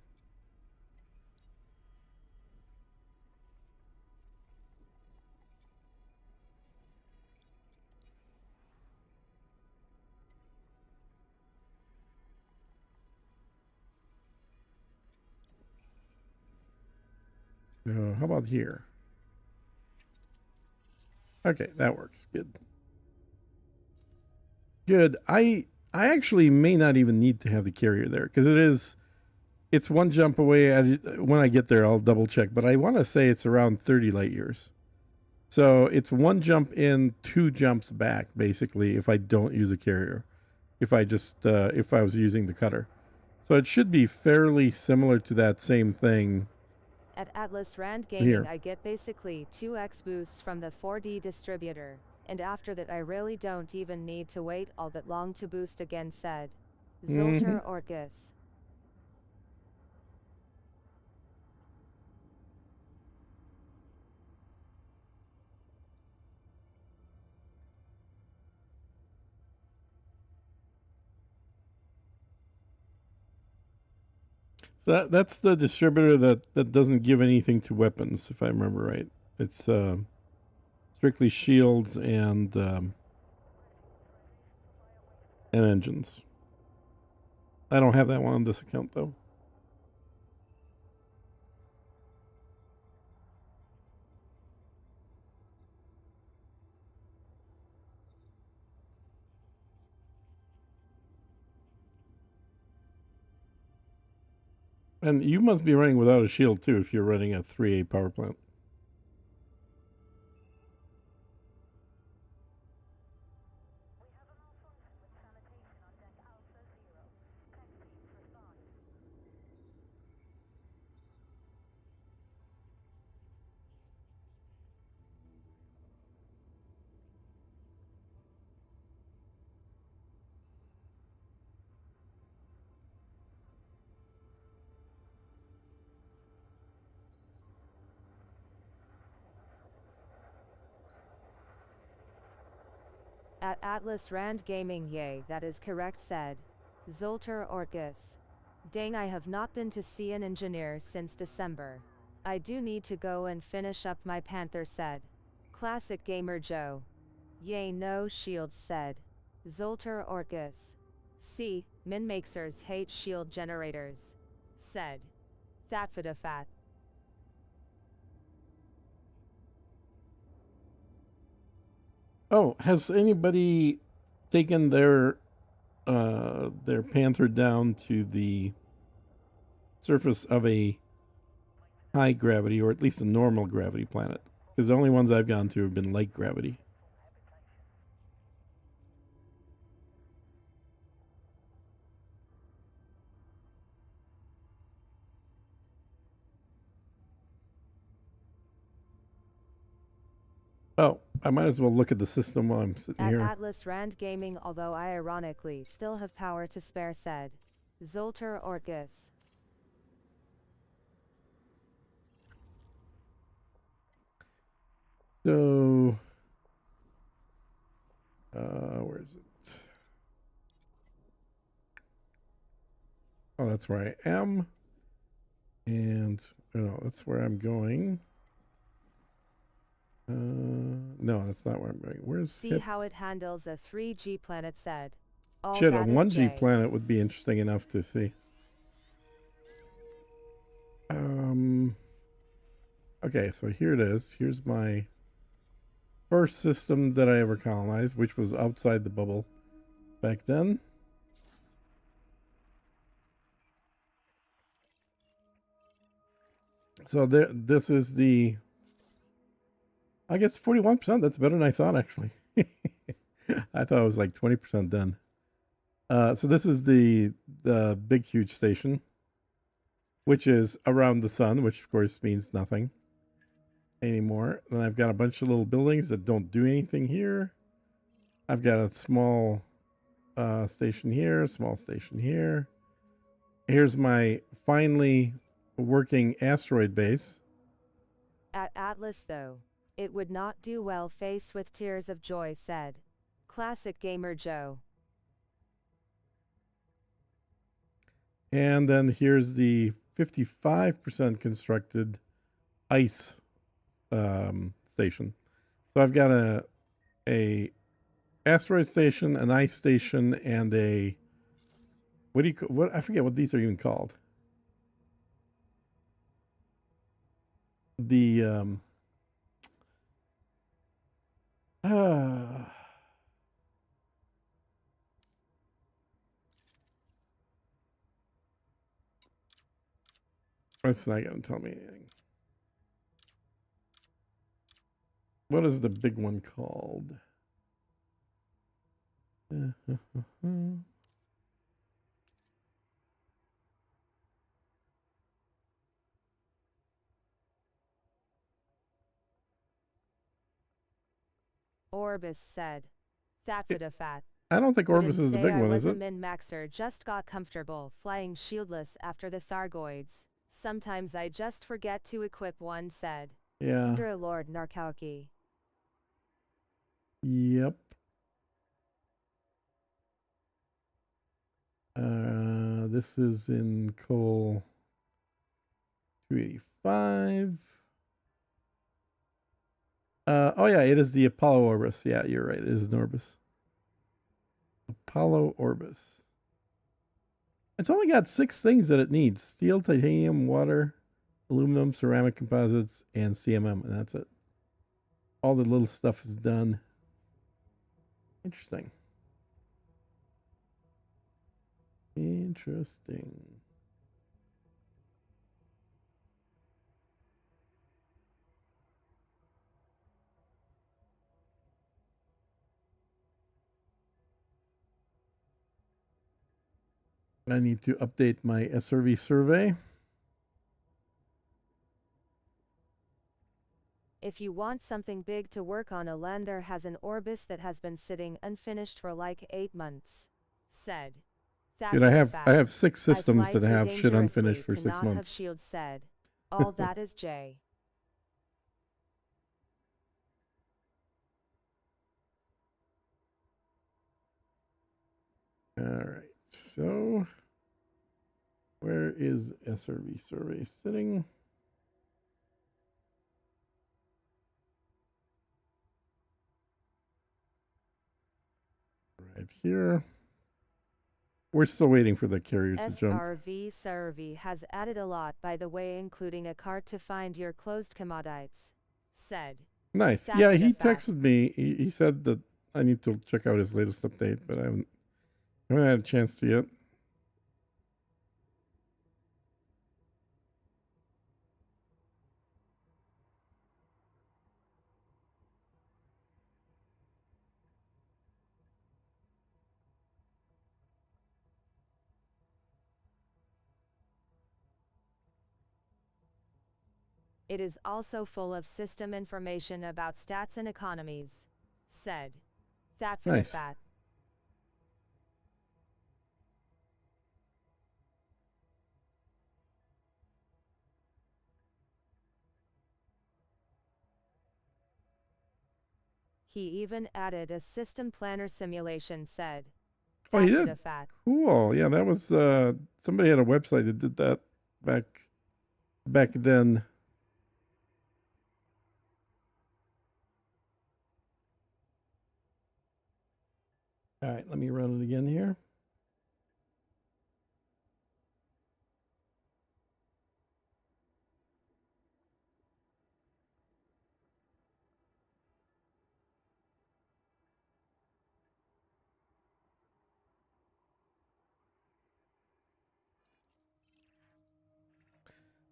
how about here? Okay, that works. Good. Good. I actually may not even need to have the carrier there because it's one jump away. When I get there, I'll double check, but I want to say it's around 30 light years. So it's one jump in, two jumps back, basically, if I don't use a carrier. If I was using the cutter. So it should be fairly similar to that same thing. At Atlas Rand Gaming, Here. I get basically 2x boosts from the 4D distributor, and after that I really don't even need to wait all that long to boost again, said Zolter Orcus. So that's the distributor that doesn't give anything to weapons, if I remember right. It's strictly shields and engines. I don't have that one on this account though. And you must be running without a shield too if you're running a 3A power plant. At Atlas Rand Gaming, yay, that is correct, said Zolter Orcus. Dang, I have not been to see an engineer since December. I do need to go and finish up my Panther, said Classic Gamer Joe. Yay, no shields, said Zolter Orcus. See, min-maxers hate shield generators, said Thatfidafat. Oh, has anybody taken their Panther down to the surface of a high gravity or at least a normal gravity planet? Because the only ones I've gone to have been light gravity. Oh, I might as well look at the system while I'm sitting At here. Atlas Rand Gaming, although I ironically still have power to spare, said Zolter Orcus. So, where is it? Oh, that's where I am. And oh, that's where I'm going. No, that's not where I'm going. Where's See Hip? how it handles a 3G planet, said. All Shit, a that is 1G J. planet would be interesting enough to see. Okay, so here it is. Here's my first system that I ever colonized, which was outside the bubble back then. So there, this is the, I guess 41%. That's better than I thought, actually. I thought it was like 20% done. So this is the big huge station, which is around the sun, which of course means nothing anymore. And I've got a bunch of little buildings that don't do anything here. I've got a small station here, a small station here. Here's my finally working asteroid base. At Atlas, though, it would not do well. Face with tears of joy, said. Classic gamer Joe. And then here's the 55% constructed ice station. So I've got a asteroid station, an ice station, and a what I forget what these are even called. The it's not gonna tell me anything. What is the big one called? Orbis said. That for the fat. I don't think Orbis is the big one, is I was it? a min-maxer, just got comfortable flying shieldless after the Thargoids. Sometimes I just forget to equip one, said. Yeah. Dear Lord Narkowki. Yep. This is in Col 285. Oh yeah, it is the Apollo Orbis. Yeah, you're right. It is an Orbis. Apollo Orbis. It's only got 6 things that it needs: steel, titanium, water, aluminum, ceramic composites, and CMM, and that's it. All the little stuff is done. Interesting. Interesting. I need to update my SRV survey. If you want something big to work on, a lander has an Orbis that has been sitting unfinished for like 8 months. Said. Dude, I have 6 systems that have shit unfinished for 6 months. Have shields, said. All that is J. All right, so where is SRV survey sitting? Right here. We're still waiting for the carrier to jump. SRV has added a lot, by the way, including a cart to find your closed commodites. Said. Nice. Yeah, he texted me. He said that I need to check out his latest update, but I haven't had a chance to yet. It is also full of system information about stats and economies. Said. That for Nice. the fat. He even added a system planner simulation, said. Oh, he Fat for did. the fat. Cool. Yeah, that was somebody had a website that did that back then. All right, let me run it again here.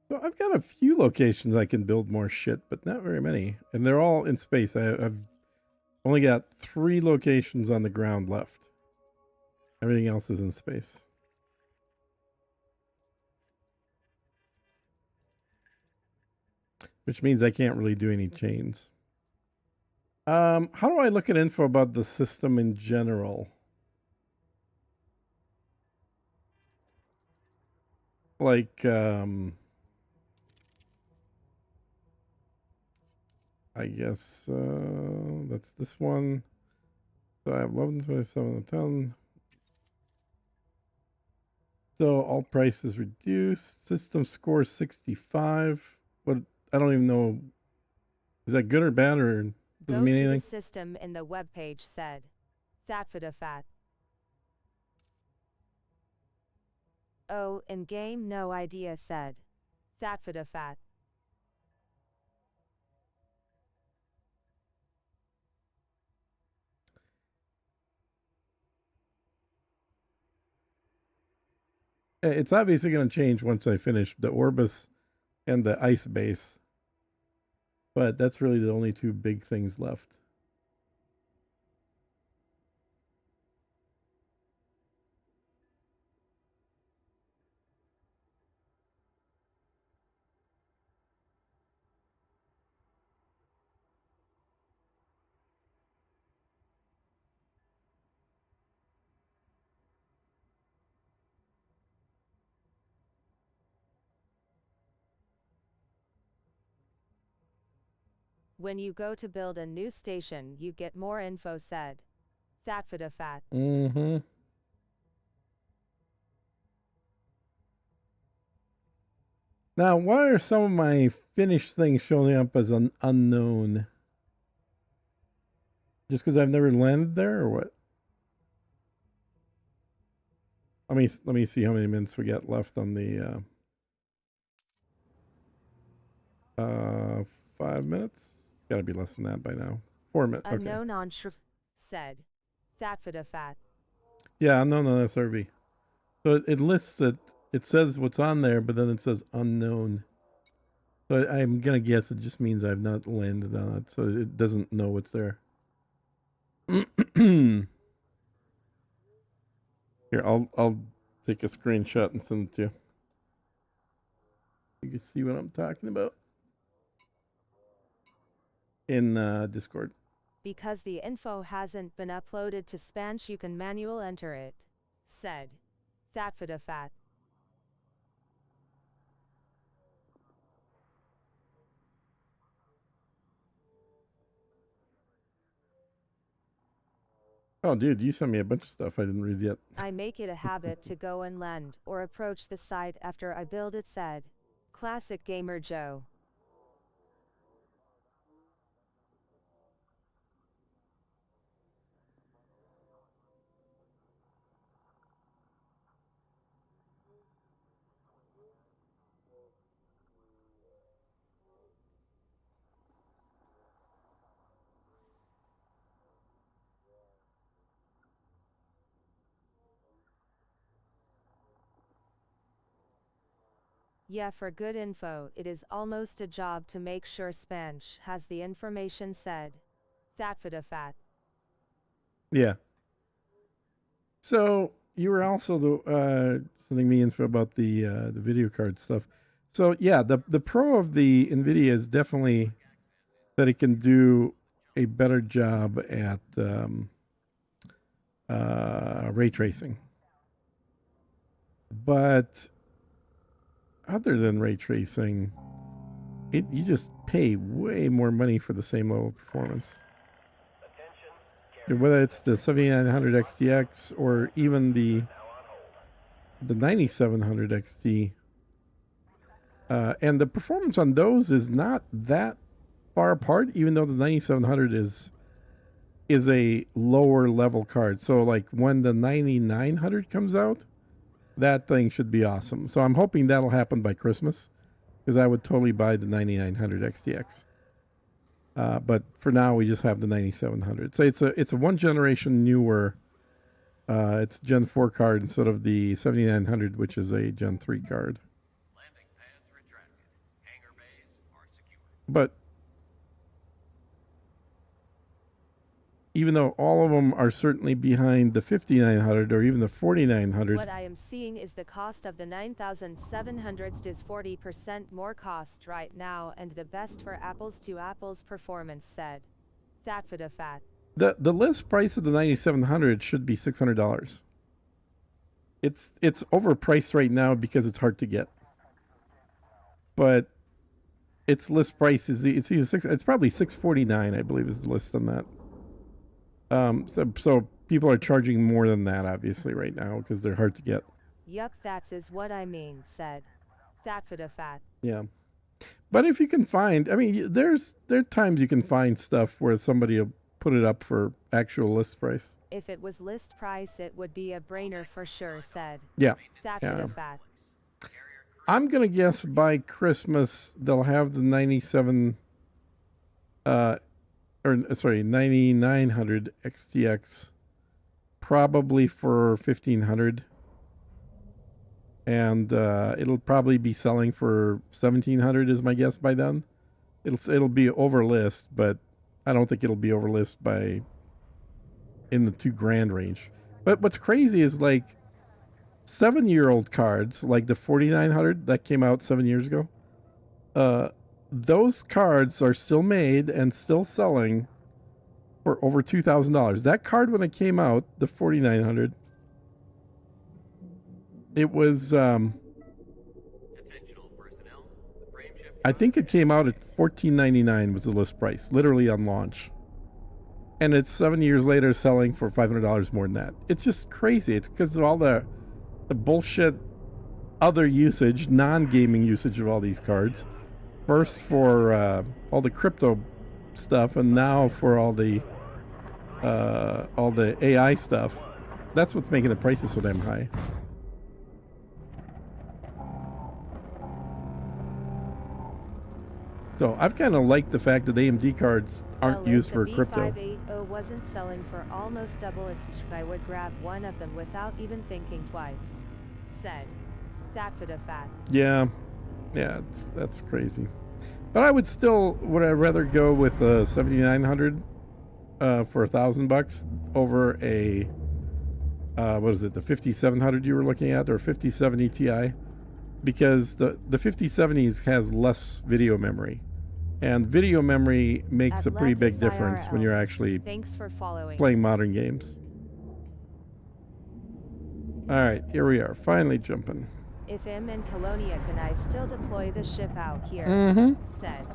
So I've got a few locations I can build more shit, but not very many, and they're all in space. I've only got 3 locations on the ground left. Everything else is in space. Which means I can't really do any chains. How do I look at info about the system in general? Like, I guess that's this one. So I have 11, 27, and 10. So all prices reduced. System score 65. What? I don't even know. Is that good or bad or doesn't Go mean to the anything? system in the web page said. Fat for the fat. Oh, in game no idea said. Fat for the fat. It's obviously going to change once I finish the Orbis and the ice base. But that's really the only 2 big things left. When you go to build a new station, you get more info said. Fat for the fat. Mm-hmm. Now, why are some of my finished things showing up as an unknown? Just because I've never landed there, or what? Let me see how many minutes we got left on the 5 minutes. It's got to be less than that by now. 4 minutes. Okay. Unknown on said. Fat for the fat. Yeah, unknown on SRV. So it lists it. It says what's on there, but then it says unknown. So I'm gonna guess it just means I've not landed on it, so it doesn't know what's there. Here, I'll take a screenshot and send it to you. You can see what I'm talking about in Discord. Because the info hasn't been uploaded to Spanch, you can manual enter it. Said. Fat for the fat. Oh, dude, you sent me a bunch of stuff I didn't read yet. I make it a habit to go and land or approach the site after I build it said. Classic Gamer Joe. Yeah, for good info, it is almost a job to make sure Spanch has the information said. Fat for the fat. Yeah. So you were also sending me info about the video card stuff. So yeah, the pro of the NVIDIA is definitely that it can do a better job at ray tracing. But other than ray tracing, you just pay way more money for the same level of performance. Attention, whether it's the 7900 XTX or even the 9700 XT. And the performance on those is not that far apart, even though the 9700 is a lower level card. So like when the 9900 comes out, that thing should be awesome. So I'm hoping that'll happen by Christmas, because I would totally buy the 9900 XTX. But for now, we just have the 9700. So it's a one generation newer. It's Gen 4 card instead of the 7900, which is a Gen 3 card. Landing pads retracted. Hangar bays are secure. But even though all of them are certainly behind the 5900 or even the 4900, What I am seeing is the cost of the 9700s is 40% more cost right now, and the best for apples to apples performance, said That for the fat. the list price of the 9700 should be $600. It's overpriced right now because it's hard to get. But its list price is it's probably $649, I believe, is the list on that. So people are charging more than that, obviously, right now because they're hard to get. Yup, that's is what I mean, said That for the fat. Yeah. But if you can find, I mean, there are times you can find stuff where somebody will put it up for actual list price. If it was list price, it would be a brainer for sure, said Yeah. That Yeah. for the fat. I'm going to guess by Christmas they'll have the 9900 XTX probably for $1,500. And it'll probably be selling for $1,700 is my guess by then. It'll be over list, but I don't think it'll be over list by in the $2,000 range. But what's crazy is like 7-year-old cards, like the 4900 that came out 7 years ago. Those cards are still made and still selling for over $2,000. That card, when it came out, the 4900, it was Attentional personnel. Frame shift. I think it came out at $14.99 was the list price, literally on launch. And it's 7 years later selling for $500 more than that. It's just crazy. It's because of all the bullshit other usage, non-gaming usage of all these cards. First for all the crypto stuff, and now for all the AI stuff. That's what's making the prices so damn high. So I've kind of liked the fact that AMD cards aren't used for crypto. The B580 wasn't selling for almost double its I would grab one of them without even thinking twice, said That for the fat. Yeah, that's crazy. But I would rather go with a 7900 for $1,000 over a what is it, the 5700 you were looking at, or 5070 Ti, because the 5070s has less video memory, and video memory makes a pretty big difference when you're actually Thanks for following. playing modern games. All right, here we are, finally jumping. If I'm in Colonia, can I still deploy the ship out here? Said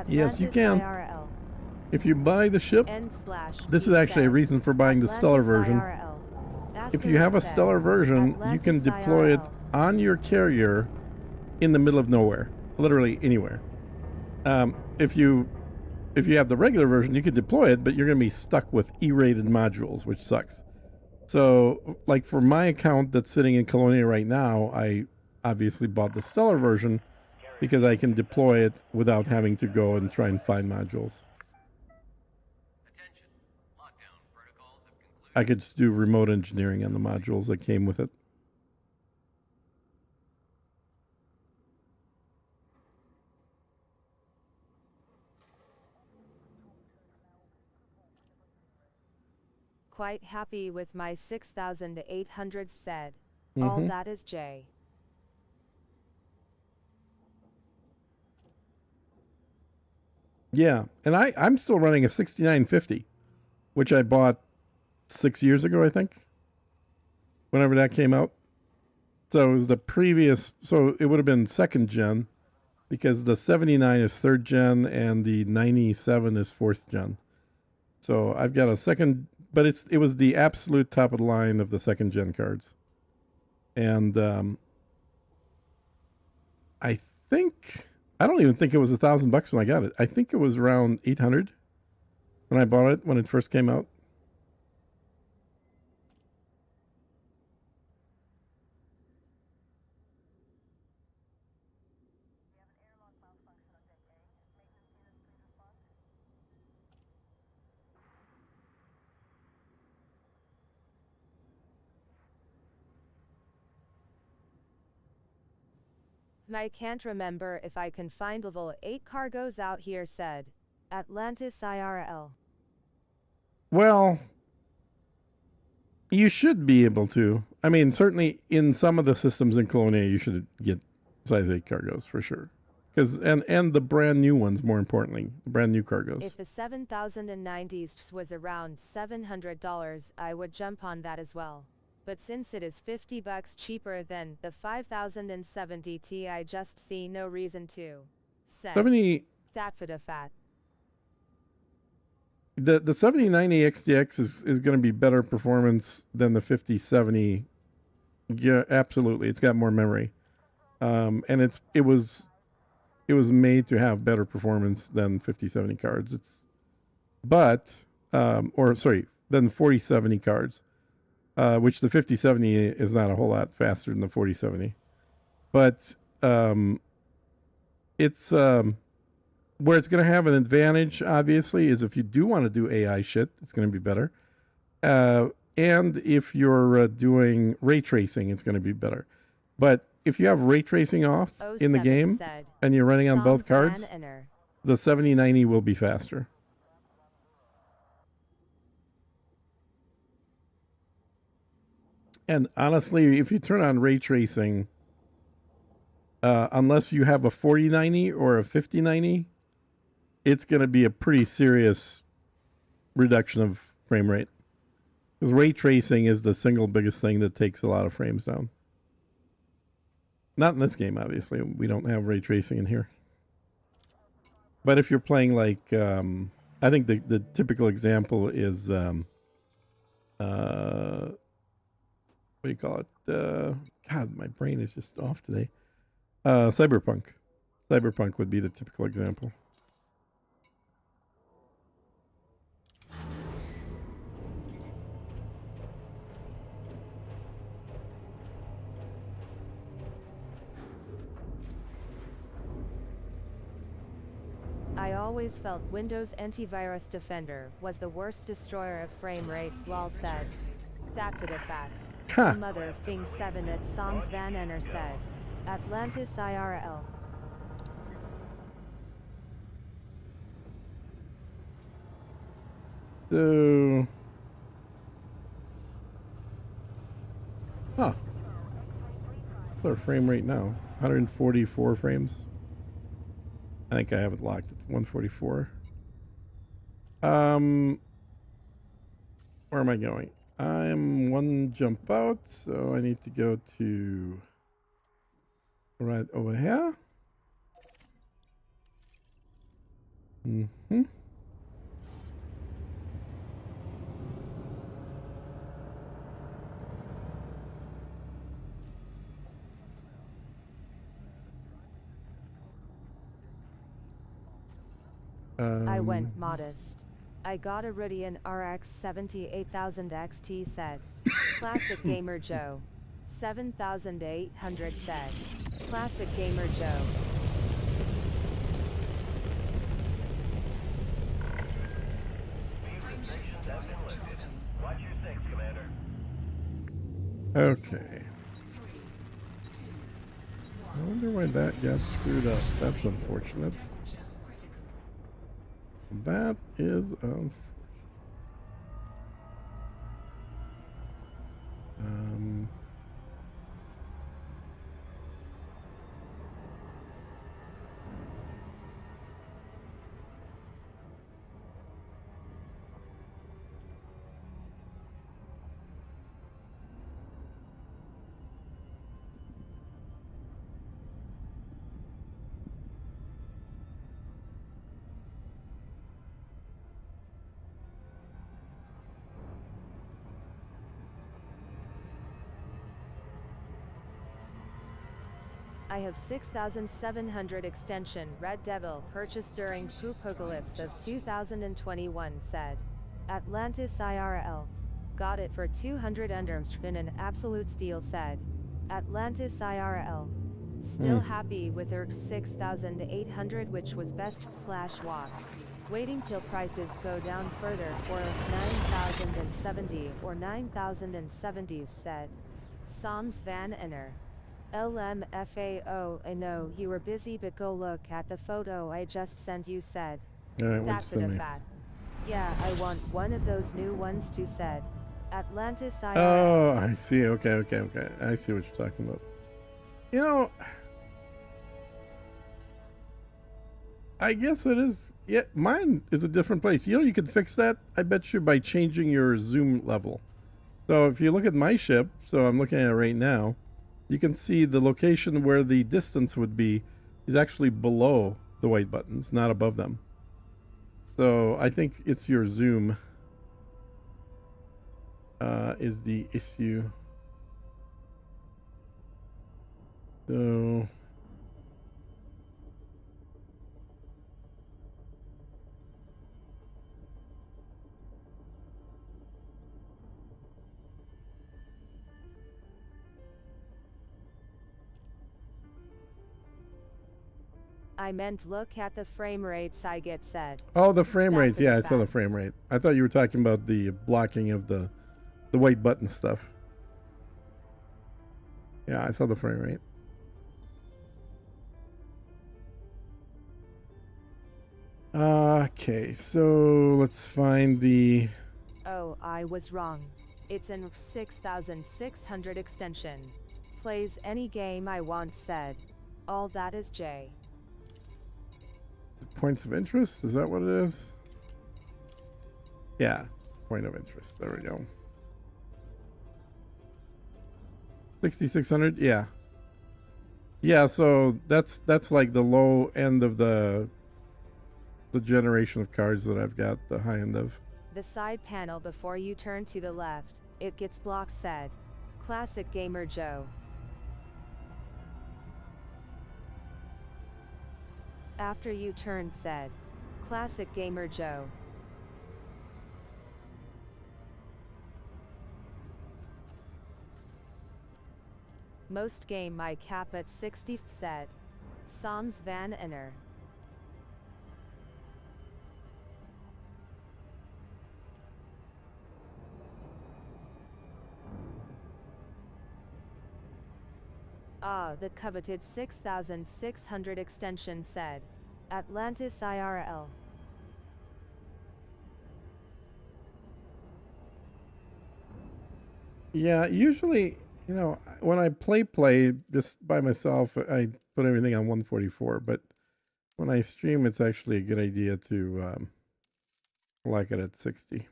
Yes, you Atlantis can. IRL. If you buy the ship, this is N/E actually a said, reason for buying the stellar Atlantis version. IRL. If you have a said, stellar version, you can Atlantis deploy it IRL. on your carrier in the middle of nowhere, literally anywhere. If you have the regular version, you can deploy it, but you're going to be stuck with E-rated modules, which sucks. So, like for my account that's sitting in Colonia right now, I obviously bought the stellar version because I can deploy it without having to go and try and find modules. Attention. Lockdown protocols have concluded. I could just do remote engineering on the modules that came with it. Quite happy with my 6,800, said. All that is J. Yeah, and I'm still running a 6950, which I bought 6 years ago, I think, whenever that came out. So it was the previous, so it would have been second gen, because the 79 is third gen and the 97 is fourth gen. So I've got a second but it was the absolute top of the line of the second gen cards, and I think I don't even think it was $1,000 when I got it. I think it was around 800 when I bought it when it first came out. I can't remember if I can find level 8 cargoes out here, said Atlantis IRL. Well, you should be able to. I mean, certainly in some of the systems in Colonia, you should get size 8 cargoes for sure. And the brand new ones, more importantly, the brand new cargoes. If the 7090s was around $700, I would jump on that as well. But since it is $50 cheaper than the 5070 Ti, I just see no reason to. Said 70 Fat for the fat. the 7090 XTX is going to be better performance than the 5070. Yeah, absolutely. It's got more memory. And it was made to have better performance than 5070 cards. Than 4070 cards. Which the 5070 is not a whole lot faster than the 4070. But it's where it's going to have an advantage, obviously, is if you do want to do AI shit, it's going to be better. And if you're doing ray tracing, it's going to be better. But if you have ray tracing off in the game and you're running on both cards, the 7090 will be faster. And honestly, if you turn on ray tracing, unless you have a 4090 or a 5090, it's going to be a pretty serious reduction of frame rate. Because ray tracing is the single biggest thing that takes a lot of frames down. Not in this game, obviously. We don't have ray tracing in here. But if you're playing like, I think the typical example is, what do you call it? God, my brain is just off today. Cyberpunk. Cyberpunk would be the typical example. I always felt Windows Antivirus Defender was the worst destroyer of frame rates, lol said. That for the fact. Huh. Mother Fing 7 at Songs Van Enner said. Atlantis IRL. So, what's our frame rate now? 144 frames. I think I have it locked at 144. Where am I going? I'm one jump out, so I need to go to right over here. Mm-hmm. I went modest. I got a Radeon RX 78000 XT said. Classic Gamer Joe. 7800 said. Classic Gamer Joe. Watch your six, Commander. Okay. I wonder why that got screwed up. That's unfortunate. That is unfortunate. I have 6700 extension Red Devil purchased during Poopocalypse of 2021 said. Atlantis IRL. Got it for 200 underms in an absolute steal said. Atlantis IRL. Still happy with ERC 6800 which was best slash walk. Waiting till prices go down further for ERC 9070 or 9070s said. Soms Van Enner. LMFAO I know you were busy but go look at the photo I just sent you said. All right, what'd you That bit send of me? fat. Yeah, I want one of those new ones too said. Atlantis IRL. Oh, I see. Okay. I see what you're talking about. You know, I guess it is. Yeah, mine is a different place. You know, you could fix that, I bet you, by changing your zoom level. So if you look at my ship, so I'm looking at it right now, you can see the location where the distance would be is actually below the white buttons, not above them. So I think it's your zoom is the issue. So I meant look at the frame rates I get said. oh, the frame That rates. bit Yeah, of I saw the fat. frame rate. I thought you were talking about the blocking of the white button stuff. Yeah, I saw the frame rate. Okay, so let's find the. Oh, I was wrong. It's an 6600 extension. Plays any game I want said. All that is J. Points of interest? Is that what it is? Yeah, it's point of interest. There we go. 6600? Yeah. Yeah, so that's like the low end of the generation of cards that I've got, the high end of. The side panel before you turn to the left, it gets blocked said. Classic Gamer Joe. After you turn said. Classic Gamer Joe. Most game my cap at 60 said. Soms Van Enner. Ah, the coveted 6600 extension said. Atlantis IRL. Yeah, usually, you know, when I play just by myself, I put everything on 144, but when I stream, it's actually a good idea to like it at 60.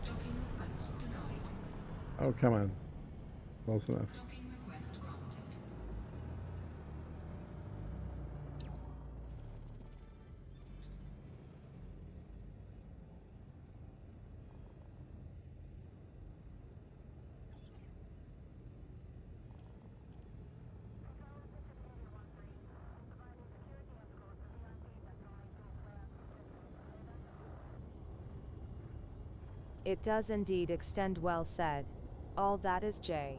Docking request denied. Oh, come on. Close enough. Docking request granted. It does indeed extend well said. All that is J.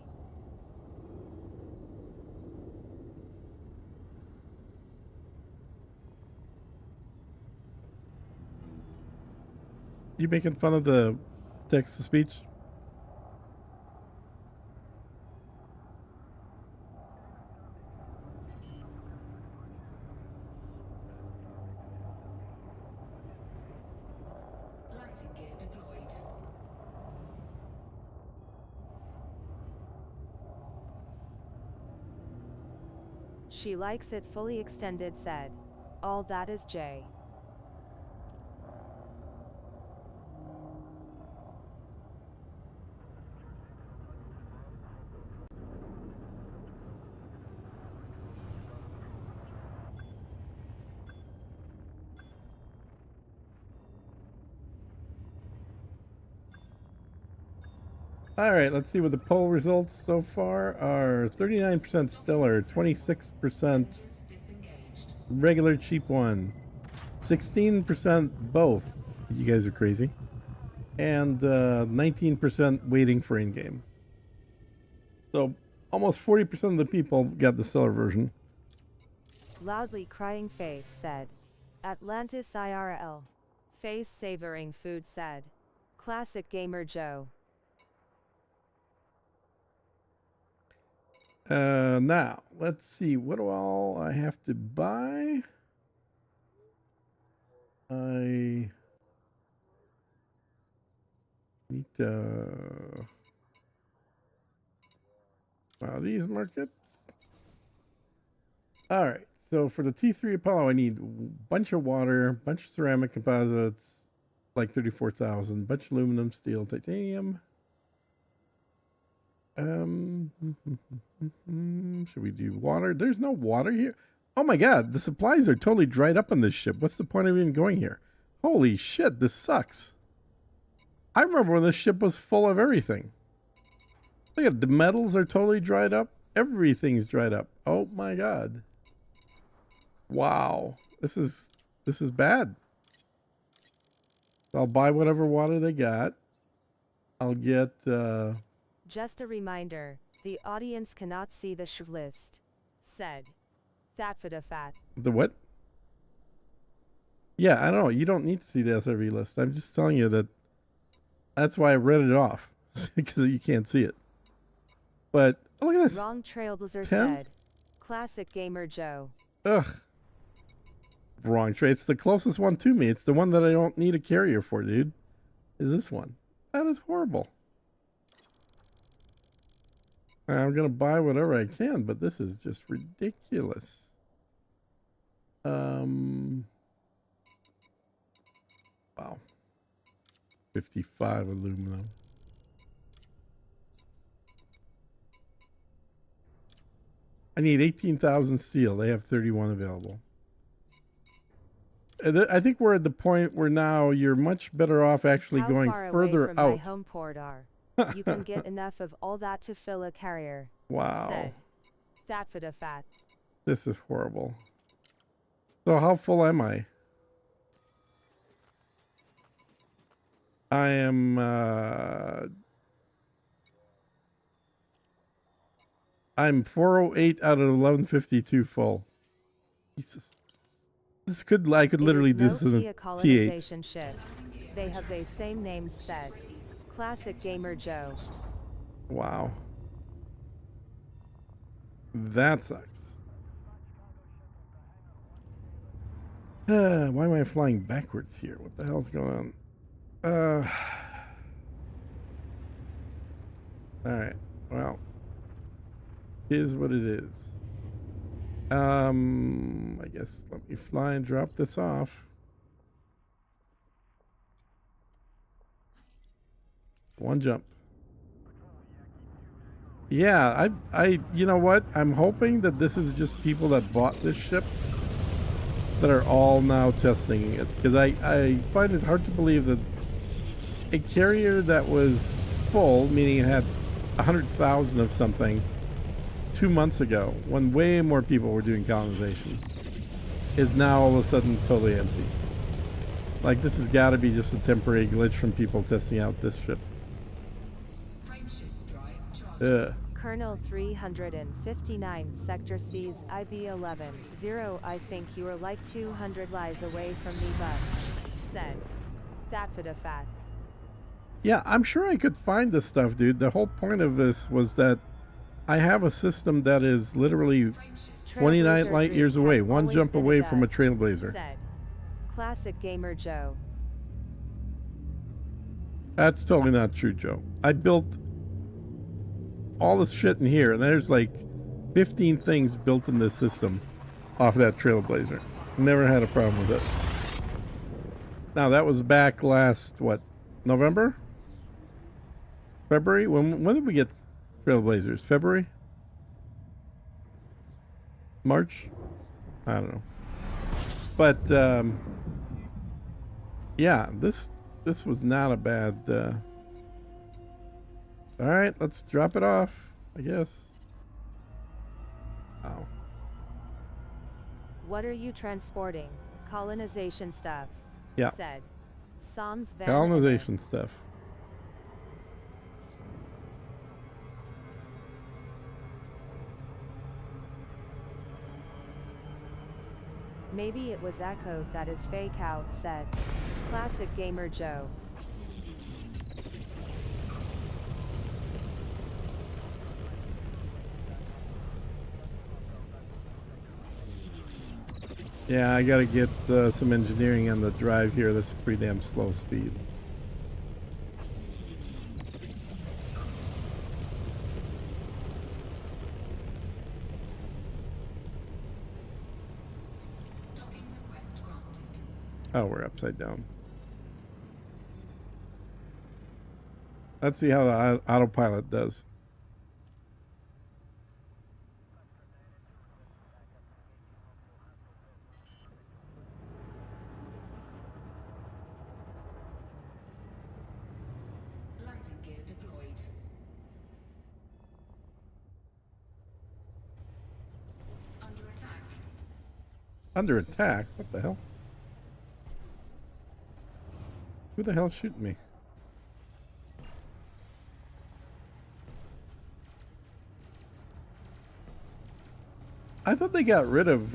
You making fun of the text to speech? Landing gear deployed. She likes it fully extended, said. All that is J. All right, let's see what the poll results so far are. 39% stellar, 26% Engines disengaged. regular cheap one, 16% both. You guys are crazy. And 19% waiting for in-game. So almost 40% of the people got the stellar version. Loudly crying face said. Atlantis IRL. Face savoring food said. Classic gamer Joe. Now, let's see. What do all I have to buy? I need to... Wow, these markets. All right. So for the T3 Apollo, I need a bunch of water, bunch of ceramic composites, like 34,000, bunch of aluminum, steel, titanium. Should we do water? There's no water here. Oh my god, the supplies are totally dried up on this ship. What's the point of even going here? Holy shit, this sucks. I remember when this ship was full of everything. Look at the metals are totally dried up. Everything's dried up. Oh my god. Wow. This is bad. I'll buy whatever water they got. I'll get Just a reminder, the audience cannot see the list. Said. Fat. the what? Yeah, I don't know. You don't need to see the SRV list. I'm just telling you that that's why I read it off. Because you can't see it. But oh, look at this. Wrong Trailblazer 10? said. Classic gamer Joe. Ugh. Wrong trade. It's the closest one to me. It's the one that I don't need a carrier for, dude. Is this one. That is horrible. I'm going to buy whatever I can, but this is just ridiculous. Wow. 55 aluminum. I need 18,000 steel. They have 31 available. I think we're at the point where now you're much better off actually How going far further away from out. my home port are? You can get enough of all that to fill a carrier. Wow. Said. Fat. This is horrible. So how full am I? I am I'm 408 out of 1152 full. Jesus. This could I could literally do this in a T8. Colonization ship. They have the same names said. Classic gamer Joe. Wow. That sucks. Why am I flying backwards here? What the hell's going on? Alright. Well. Is what it is. I guess let me fly and drop this off. One jump. Yeah, you know what? I'm hoping that this is just people that bought this ship that are all now testing it, because I find it hard to believe that a carrier that was full, meaning it had 100,000 of something 2 months ago, when way more people were doing colonization, is now all of a sudden totally empty. Like, this has got to be just a temporary glitch from people testing out this ship. Frameshift drive charging. Ugh. Colonel 359 Sector C's IB11 0. I think you are like 200 lies away from me, but said. Fat. Yeah, I'm sure I could find this stuff, dude. The whole point of this was that I have a system that is literally 29 Trailblazer light years Dream away, has one always jump been away dud, from a trailblazer. Said. Classic gamer Joe. That's totally not true, Joe. I built all this shit in here, and there's like 15 things built in the system off that Trailblazer. Never had a problem with it. Now that was back last, what, November? February? When did we get Trailblazers? February? March? I don't know. But yeah, this was not a bad all right, let's drop it off, I guess. Oh. What are you transporting? Colonization stuff. Yeah. Said. Psalms Van Colonization stuff. Maybe it was Echo that is fake out, said. Classic Gamer Joe. Yeah, I gotta get some engineering on the drive here. That's pretty damn slow speed. Docking request granted. Oh, we're upside down. Let's see how the autopilot does. Landing gear deployed. Under attack. Under attack? What the hell? Who the hell's shooting me? I thought they got rid of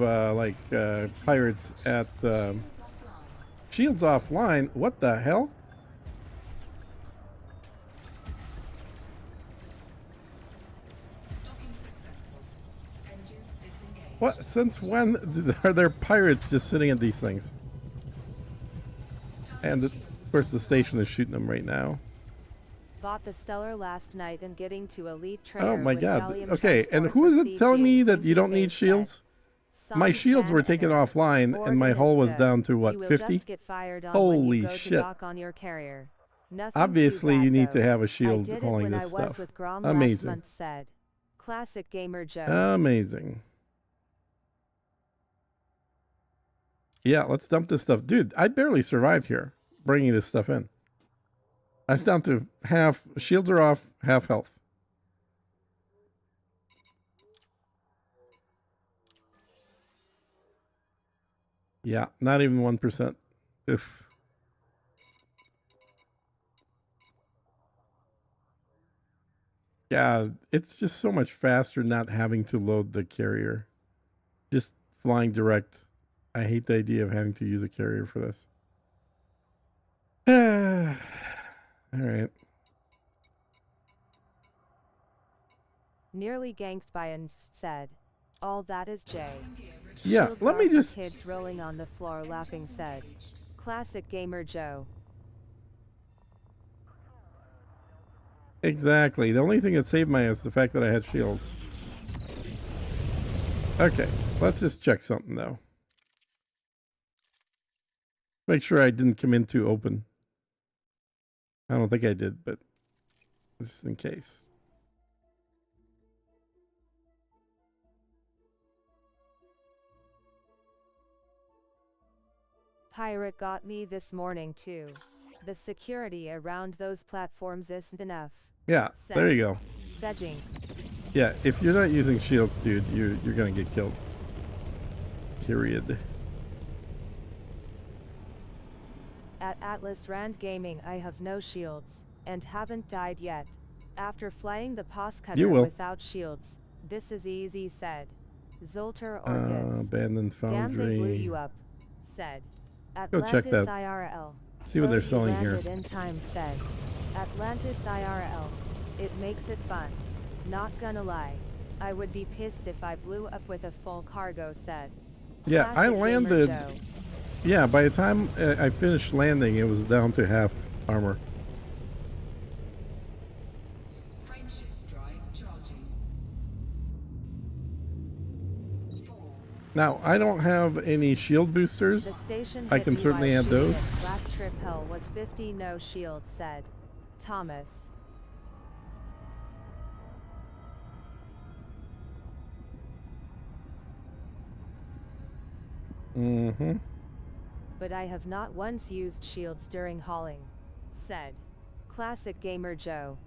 pirates at Shields offline. Shields Offline. What the hell? Docking successful. Engines disengaged. What? Since when are there pirates just sitting at these things? And of course, the station is shooting them right now. Bought the Stellar last night and getting to Elite Trader. Oh my with god. Gallium Okay, and transport who is for it telling me CC that you don't need said. shields? My Psalms shields were Van taken Eder. offline and my hull was down to You what, will 50? just get fired on when Holy you go to shit. dock on your carrier. Nothing Obviously, too bad, you need to though. have a I shield did it hauling when this I was stuff. with Grom Amazing. last month, said. Classic Gamer Joe. Amazing. Yeah, let's dump this stuff. Dude, I barely survived here bringing this stuff in. I was down to half, shields are off, half health. Yeah, not even 1%. If yeah, it's just so much faster not having to load the carrier. Just flying direct. I hate the idea of having to use a carrier for this. All right. Nearly ganked by an said. All that is Jay. Yeah, Shields let me are for just kids rolling on the floor laughing, said. Classic Gamer Joe. exactly. The only thing that saved my ass is the fact that I had shields. Okay, let's just check something though. Make sure I didn't come in too open. I don't think I did, but just in case. Pirate got me this morning too. The security around those platforms isn't enough. Yeah, there you go. Vegings. Yeah, if you're not using shields, dude, you're gonna get killed. Period. At Atlas Rand Gaming I have no shields, and haven't died yet. After flying the POS You cutter will. without shields, this is easy, said. Zolter Orgis. Abandoned Damn, they blew foundry. you up, said. Go check Atlantis that. IRL. See what they're Glad you selling here. landed in time, said. Atlantis IRL. It makes it fun. Not gonna lie. I would be pissed if I blew up with a full cargo, said. Yeah, I Classic Gamer landed. Joe. Yeah, by the time I finished landing, it was down to half armor. Frameshift drive charging. Now, I don't have any shield The boosters. station I hit can me certainly while add shooting those. it. Last trip hell was 50 no shield, said Thomas. Mm-hmm. But I have not once used shields during hauling, said Classic Gamer Joe.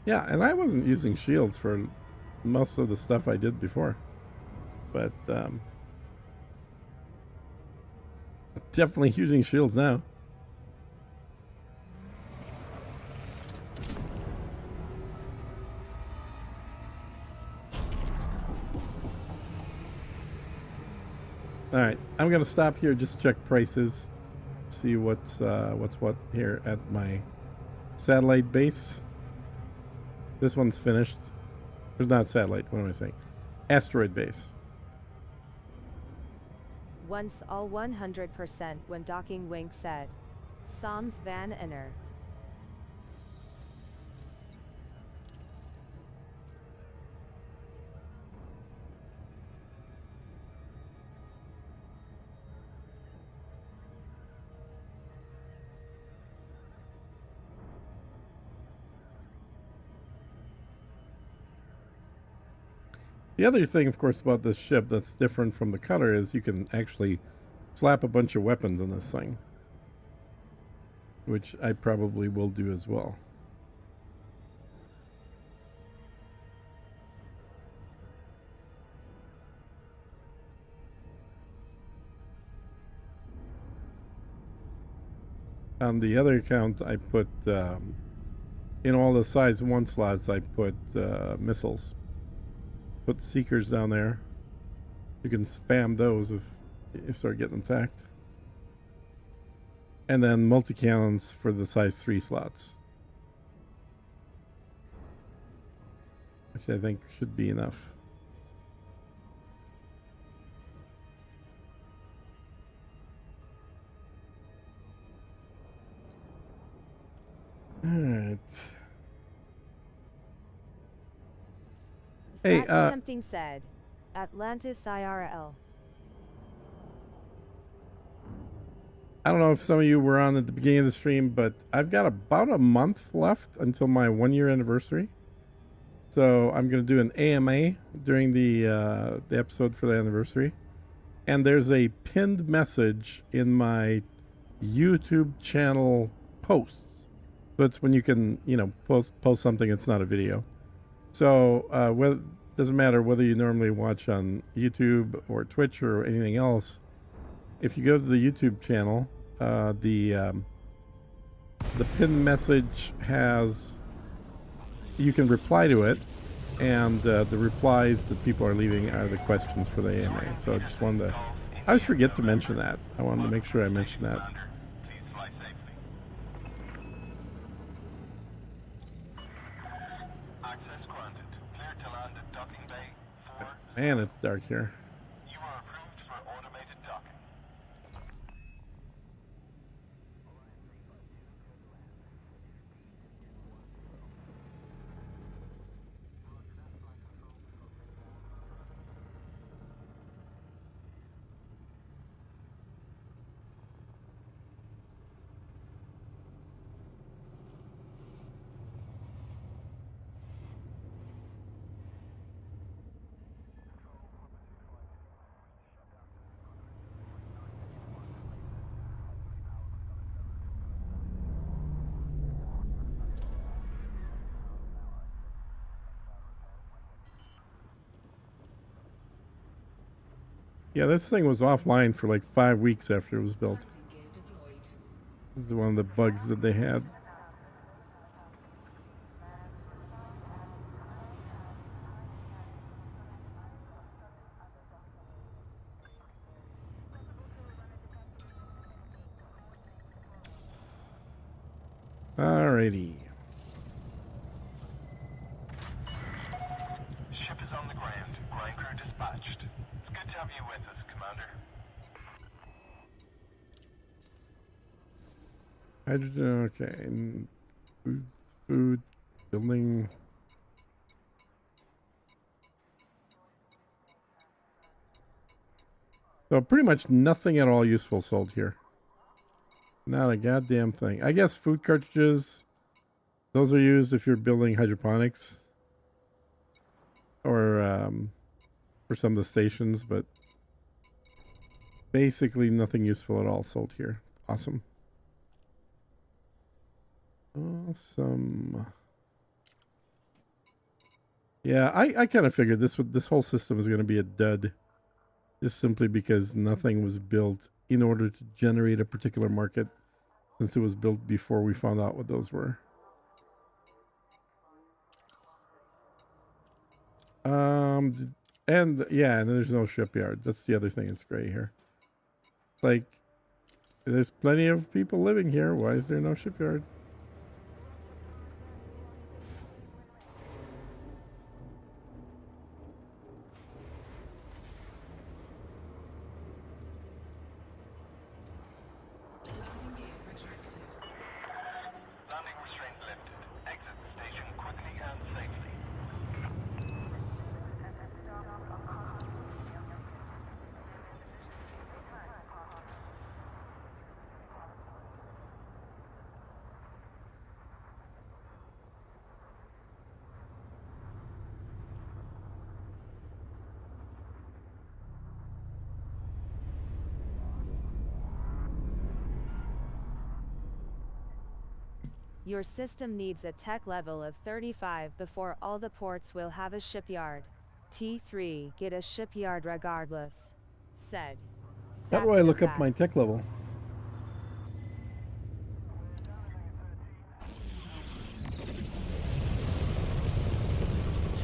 Yeah, and I wasn't using shields for most of the stuff I did before. But definitely using shields now. All right, I'm gonna stop here. Just check prices, see what's what here at my satellite base. This one's finished. There's not satellite. What am I saying? Asteroid base. Once all 100% when docking, Wink said. Psalms Van Enner. The other thing, of course, about this ship that's different from the cutter is you can actually slap a bunch of weapons on this thing, which I probably will do as well. On the other account, I put in all the size 1 slots, I put missiles. Put seekers down there. You can spam those if you start getting attacked. And then multi-cannons for the size 3 slots, which I think should be enough. All right. Hey, That's tempting, said Atlantis IRL. I don't know if some of you were on at the beginning of the stream, but I've got about a month left until my 1-year anniversary. So I'm going to do an AMA during the episode for the anniversary. And there's a pinned message in my YouTube channel posts. So it's when you can, post something. It's not a video. So doesn't matter whether you normally watch on YouTube or Twitch or anything else. If you go to the YouTube channel, the pinned message has, you can reply to it, and the replies that people are leaving are the questions for the AMA. So I just wanted to, I always forget to mention that. I wanted to make sure I mentioned that. Man, it's dark here. You are approved for automated docking. Yeah, this thing was offline for like 5 weeks after it was built. Landing gear deployed. This is one of the bugs that they had. Alrighty. Ship is on the ground. Ground crew dispatched. It's good to have you with us, Commander. Hydrogen, okay. And food, building. So pretty much nothing at all useful sold here. Not a goddamn thing. I guess food cartridges, those are used if you're building hydroponics or for some of the stations, but basically nothing useful at all sold here. Awesome. Awesome. Yeah, I kind of figured this whole system was going to be a dud, just simply because nothing was built in order to generate a particular market, since it was built before we found out what those were. And yeah, and there's no shipyard. That's the other thing that's gray here. Like, there's plenty of people living here. Why is there no shipyard? Landing gear retracted. Landing restraints lifted. Exit the station quickly and safely. Your system needs a tech level of 35 before all the ports will have a shipyard. T3 get a shipyard regardless. Said. How do I look up my tech level?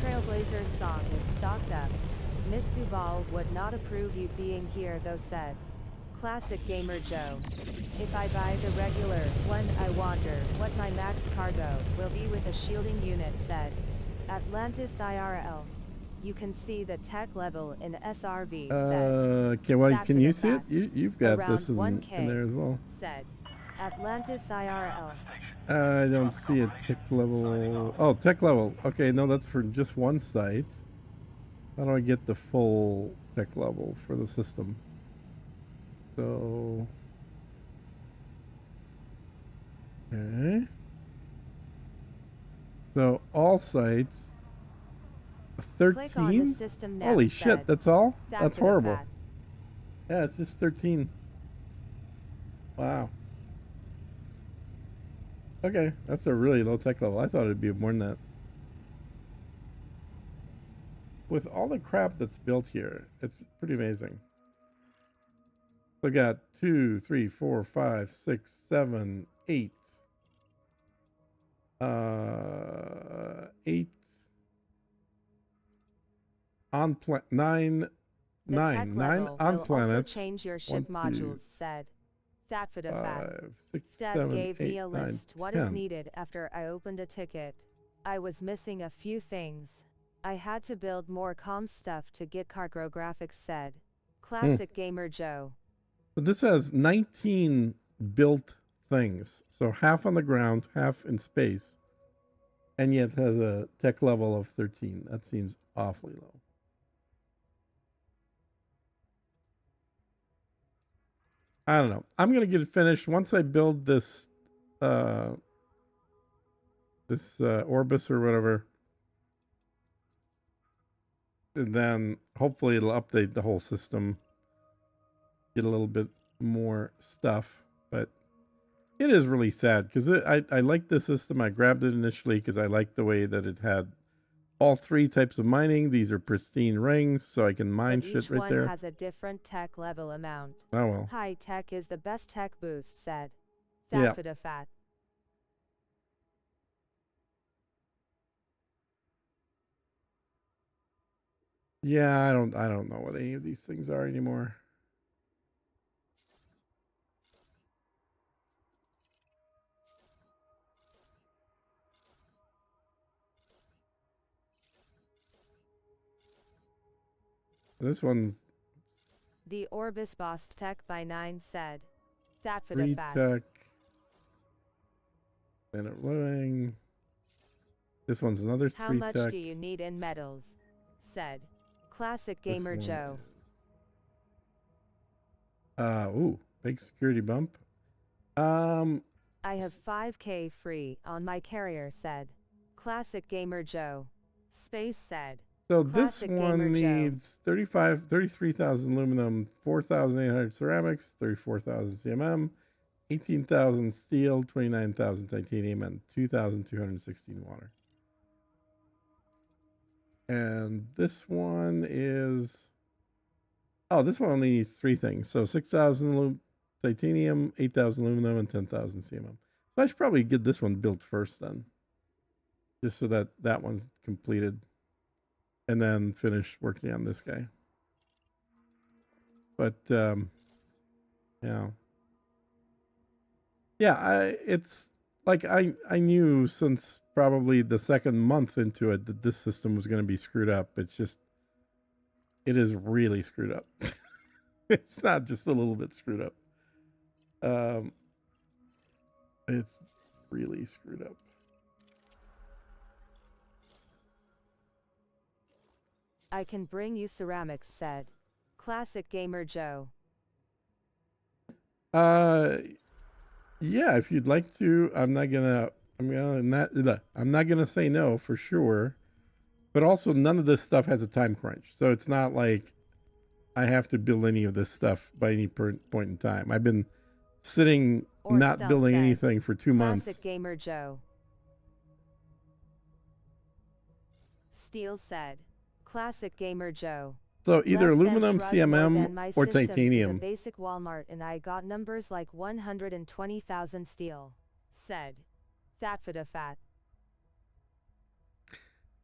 Trailblazer's song is stocked up. Miss Duval would not approve you being here though, said. Classic Gamer Joe. If I buy the regular one, I wonder what my max cargo will be with a shielding unit, said. Atlantis IRL. You can see the tech level in SRV, said. Okay, well, That can for you the see it? fact. You've got Around this in 1K, there as well. said. Atlantis IRL. I don't see a tech level. Oh, tech level. Okay, no, that's for just one site. How do I get the full tech level for the system? So, okay. So all sites. Click on the 13? system now, Holy said. shit, that's all? That That's for the horrible. fact. Yeah, it's just 13. Wow. Okay, that's a really low tech level. I thought it'd be more than that. With all the crap that's built here, it's pretty amazing. So I got 2, 3, 4, 5, 6, 7, 8. 8 on planet 9. The tech 9 level on will planets. also change your ship 1, 2, modules, said. That for the fact. 5, 6, Dad 7, gave 8, me a 9, list what is 10. needed after I opened a ticket. I was missing a few things. I had to build more comm stuff to get cargo graphics, said. Classic Gamer Joe. So this has 19 built things. So half on the ground, half in space. And yet has a tech level of 13. That seems awfully low. I don't know. I'm going to get it finished once I build this Orbis or whatever. And then hopefully it'll update the whole system. Get a little bit more stuff. But it is really sad because I like the system. I grabbed it initially because I liked the way that it had all 3 types of mining. These are pristine rings, so I can mine But shit each right one there. has a different tech level amount. Oh well. High tech is the best tech boost, said. That Yeah. for the fact. Yeah, I don't know what any of these things are anymore. This one's The Orbis bossed tech by 9, said. That for 3 the fact. tech. Planet living. This one's another 3 How much tech. do you need in metals? Said. Classic This Gamer one Joe. is Ooh, big security bump. Um, I have 5K free on my carrier, said. Classic Gamer Joe. Space said. so this Classic Gamer one Joe. needs 33,000 aluminum, 4,800 ceramics, 34,000 CMM, 18,000 steel, 29,000 titanium, and 2,216 water. And this one is, oh, this one only needs 3 things. So 6,000 titanium, 8,000 aluminum, and 10,000 CMM. So I should probably get this one built first then, just so that that one's completed, and then finish working on this guy. But yeah, it's like I knew since probably the second month into it that this system was going to be screwed up. It's just, it is really screwed up. It's not just a little bit screwed up. It's really screwed up. I can bring you ceramics, said. Classic Gamer Joe. Yeah, if you'd like to, I'm not gonna say no for sure. But also, none of this stuff has a time crunch, so it's not like I have to build any of this stuff by any point in time. I've been sitting Or not Stealth building said. anything for 2 months. Classic Gamer Joe. Steel said. Classic Gamer Joe. So either Less than aluminum, shrug more CMM, than my or system is titanium. a basic Walmart, and I got numbers like 120,000 steel. Said. Fat.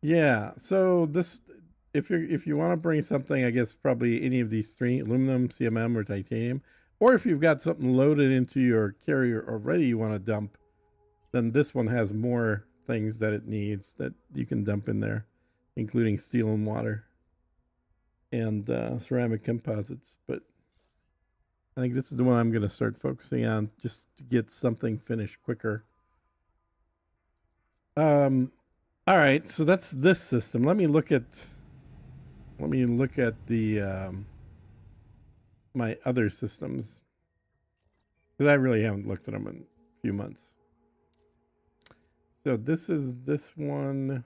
Yeah. So this, if you want to bring something, I guess probably any of these 3: aluminum, CMM, or titanium. Or if you've got something loaded into your carrier already you want to dump, then this one has more things that it needs that you can dump in there, including steel and water and ceramic composites. But I think this is the one I'm going to start focusing on just to get something finished quicker. All right, so that's this system. Let me look at the my other systems, because I really haven't looked at them in a few months. So this is this one.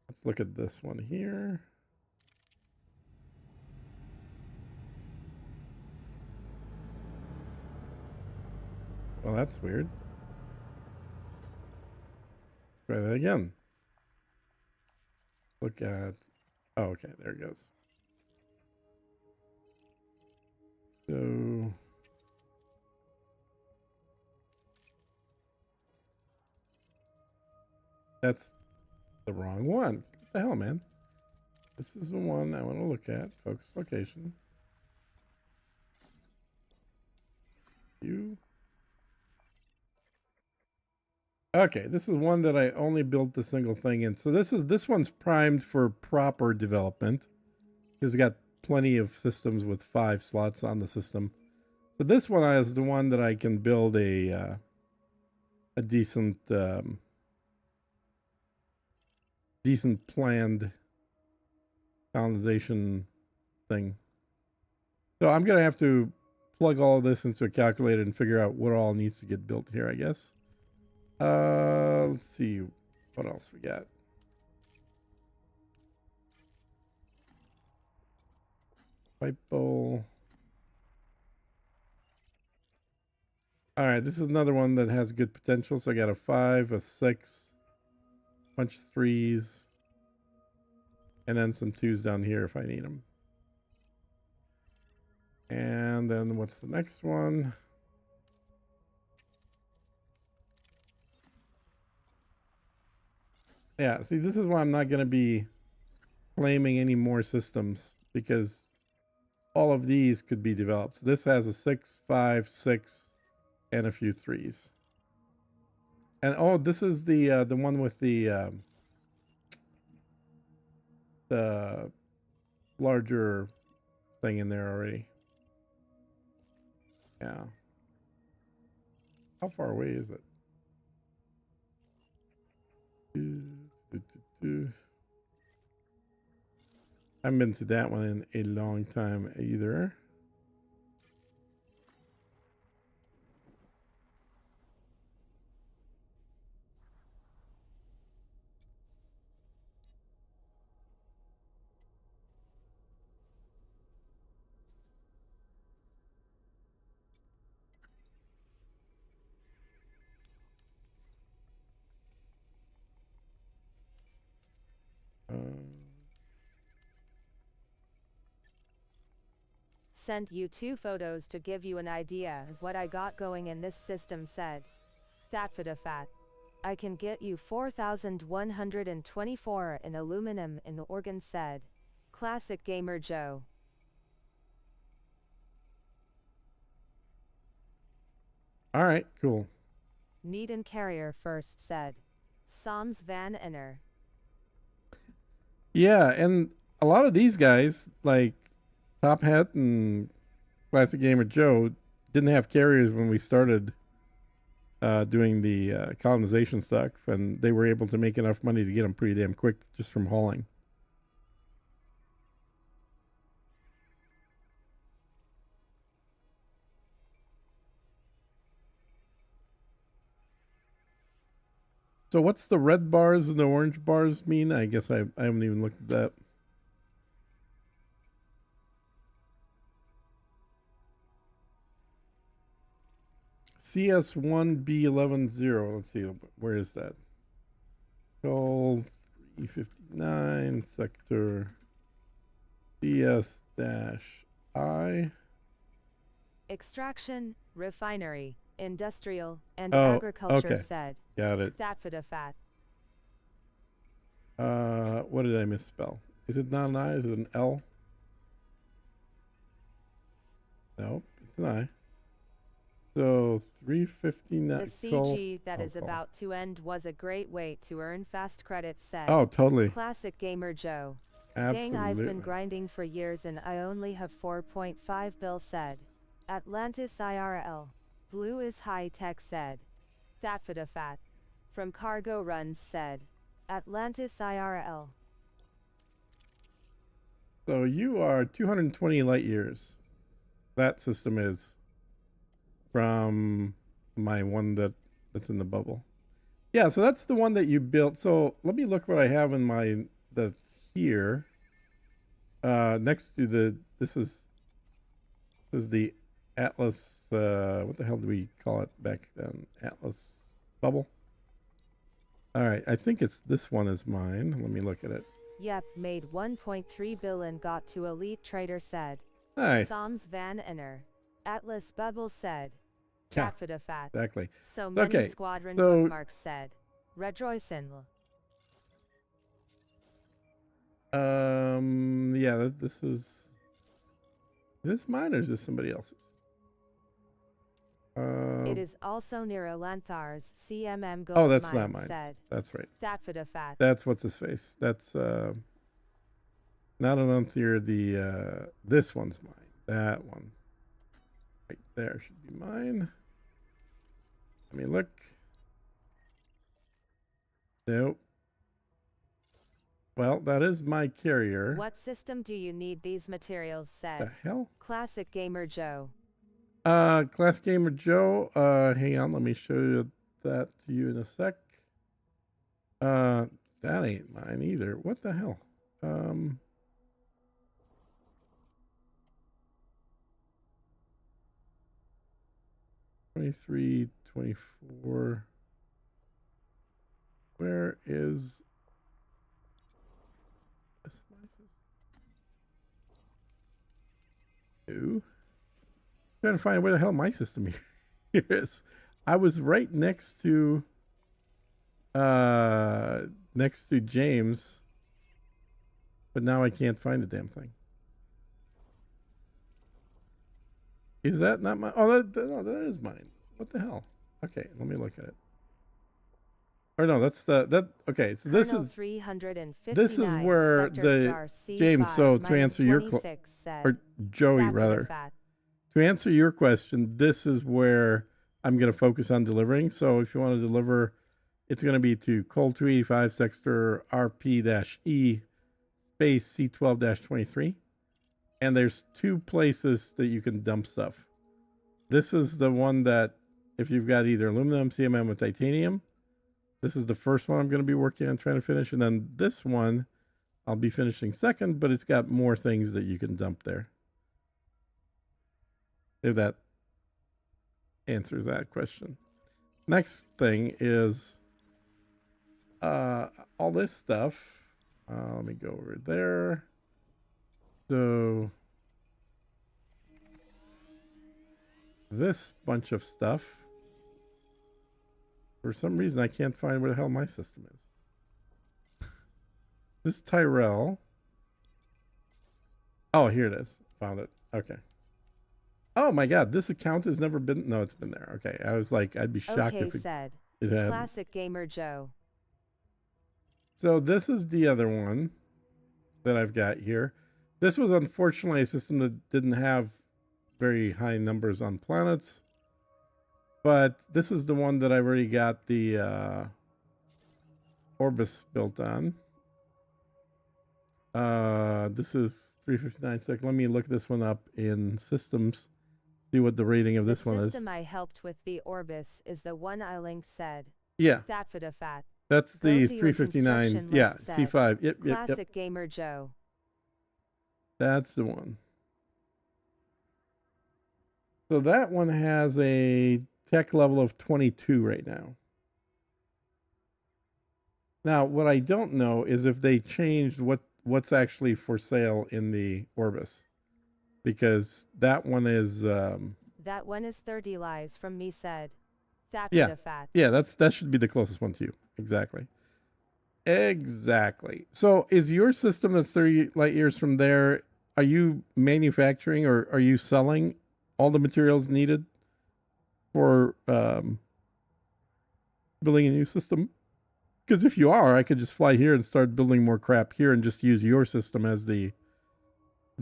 Let's look at this one here. Well, that's weird. Try that again. Look at, oh, okay, there it goes. So that's the wrong one. What the hell, man? This is the one I want to look at. Focus location. You. Okay, this is one that I only built the single thing in. So this one's primed for proper development, because it's got plenty of systems with 5 slots on the system. So this one is the one that I can build a decent decent planned colonization thing. So I'm gonna have to plug all of this into a calculator and figure out what all needs to get built here, I guess. Let's see what else we got. Pipe bowl. All right, this is another one that has good potential. So I got a 5, a 6, bunch of 3s, and then some 2s down here if I need them. And then what's the next one? Yeah, see, this is why I'm not going to be claiming any more systems, because all of these could be developed. So this has a 6, 5, 6, and a few 3s. And oh, this is the one with the larger thing in there already. Yeah. How far away is it? haven't been to that one in a long time either. Sent you 2 photos to give you an idea of what I got going in this system, said. Thatfadafat. I can get you 4,124 in aluminum in Oregon, said. Classic Gamer Joe. All right, cool. Need and carrier first, said. Soms Van Enner. Yeah, and a lot of these guys, like Top Hat and Classic Gamer Joe, didn't have carriers when we started doing the colonization stuff, and they were able to make enough money to get them pretty damn quick just from hauling. So what's the red bars and the orange bars mean? I guess I haven't even looked at that. CS1B110. Let's see, where is that? Call 359 sector CS-I. Extraction, refinery, industrial, and Oh, agriculture, okay. said. Got it. Thatfadafat. What did I misspell? Is it not an I? Is it an L? Nope, it's an I. So 359. The CG that is about to end was a great way to earn fast credits, said. Oh, totally. Classic Gamer Joe. Absolutely. Dang, I've been grinding for years and I only have 4.5 bill, said. Atlantis IRL. Blue is high tech, said. Thatfadafat. From Cargo Runs, said. Atlantis IRL. So you are 220 light years. That system is from my one that's in the bubble. Yeah, so that's the one that you built. So let me look what I have in my that's here. Next to this is the Atlas. What the hell do we call it back then? Atlas bubble. All right, I think it's this one is mine. Let me look at it. Yep, made 1.3 bill and got to Elite Trader, said. Nice. Soms Van Enner. Atlas Bubble, said. Yeah, Thatfadafat. exactly. So many Okay, squadron so- bookmarks, said. Rejoicing. Yeah, this is this mine or is this somebody else's? It is also near Elanthar's CMM Gold Oh, that's mine, not mine. said. That's right. Thatfadafat. That's what's his face. That's not an unthier. The this one's mine. That one right there should be mine. Let me look. Nope. Well, that is my carrier. What system do you need these materials, The said. hell? Classic Gamer Joe. Class Gamer Joe. Hang on, let me show you that to you in a sec. That ain't mine either. What the hell? 23, 24. Where is this? Ooh. Trying to find where the hell my system here is. I was right next to James, but now I can't find the damn thing. Is that not my? Oh, no, that is mine. What the hell? Okay, let me look at it. Or no, that's that. Okay, so this is 359, this is where Sector the Darcy James. So to minus answer your 26, said. or Joey rather, Thatfadafat. to answer your question, this is where I'm going to focus on delivering. So if you want to deliver, it's going to be to Col 285 Sector RP-E space C12-23. And there's 2 places that you can dump stuff. This is the one that if you've got either aluminum, CMM, or titanium, this is the first one I'm going to be working on trying to finish. And then this one I'll be finishing second, but it's got more things that you can dump there. If that answers that question. Next thing is all this stuff. Let me go over there. So this bunch of stuff, for some reason I can't find where the hell my system is. This Tyrell. Oh, here it is. Found it. Okay. Oh my god, this account has never been... No, it's been there. Okay, I was like, I'd be shocked if it had... Classic Gamer Joe. So this is the other one that I've got here. This was unfortunately a system that didn't have very high numbers on planets. But this is the one that I've already got the Orbis built on. This is 359 seconds. Let me look this one up in systems. See what the rating of this one is. The system I helped with the Orbis is the one I linked said. Yeah. That for the fat. That's the 359. Yeah, C5. Yep, Classic Gamer Joe. That's the one. So that one has a tech level of 22 right now. Now, what I don't know is if they changed what's actually for sale in the Orbis. Because that one is... that one is 30 lies from me said. That for the fat. Yeah, that should be the closest one to you. Exactly. Exactly. So is your system that's 30 light years from there, are you manufacturing or are you selling all the materials needed for building a new system? Because if you are, I could just fly here and start building more crap here and just use your system as the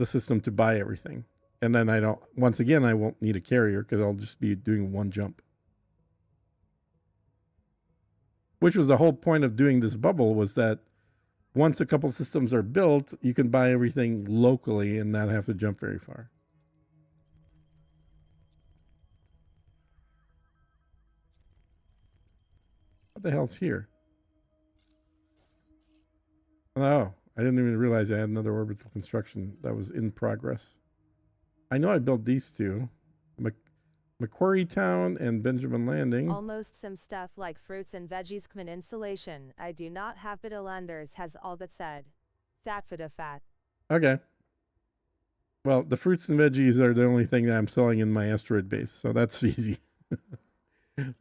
system to buy everything. And then I won't need a carrier because I'll just be doing one jump. Which was the whole point of doing this bubble, was that once a couple systems are built, you can buy everything locally and not have to jump very far. What the hell's here? Oh, I didn't even realize I had another orbital construction that was in progress. I know I built these two. Macquarie Town and Benjamin Landing. Almost some stuff like fruits and veggies common insulation. I do not have, but Alanders has all that said. That for the fat. Okay. Well, the fruits and veggies are the only thing that I'm selling in my asteroid base, so that's easy.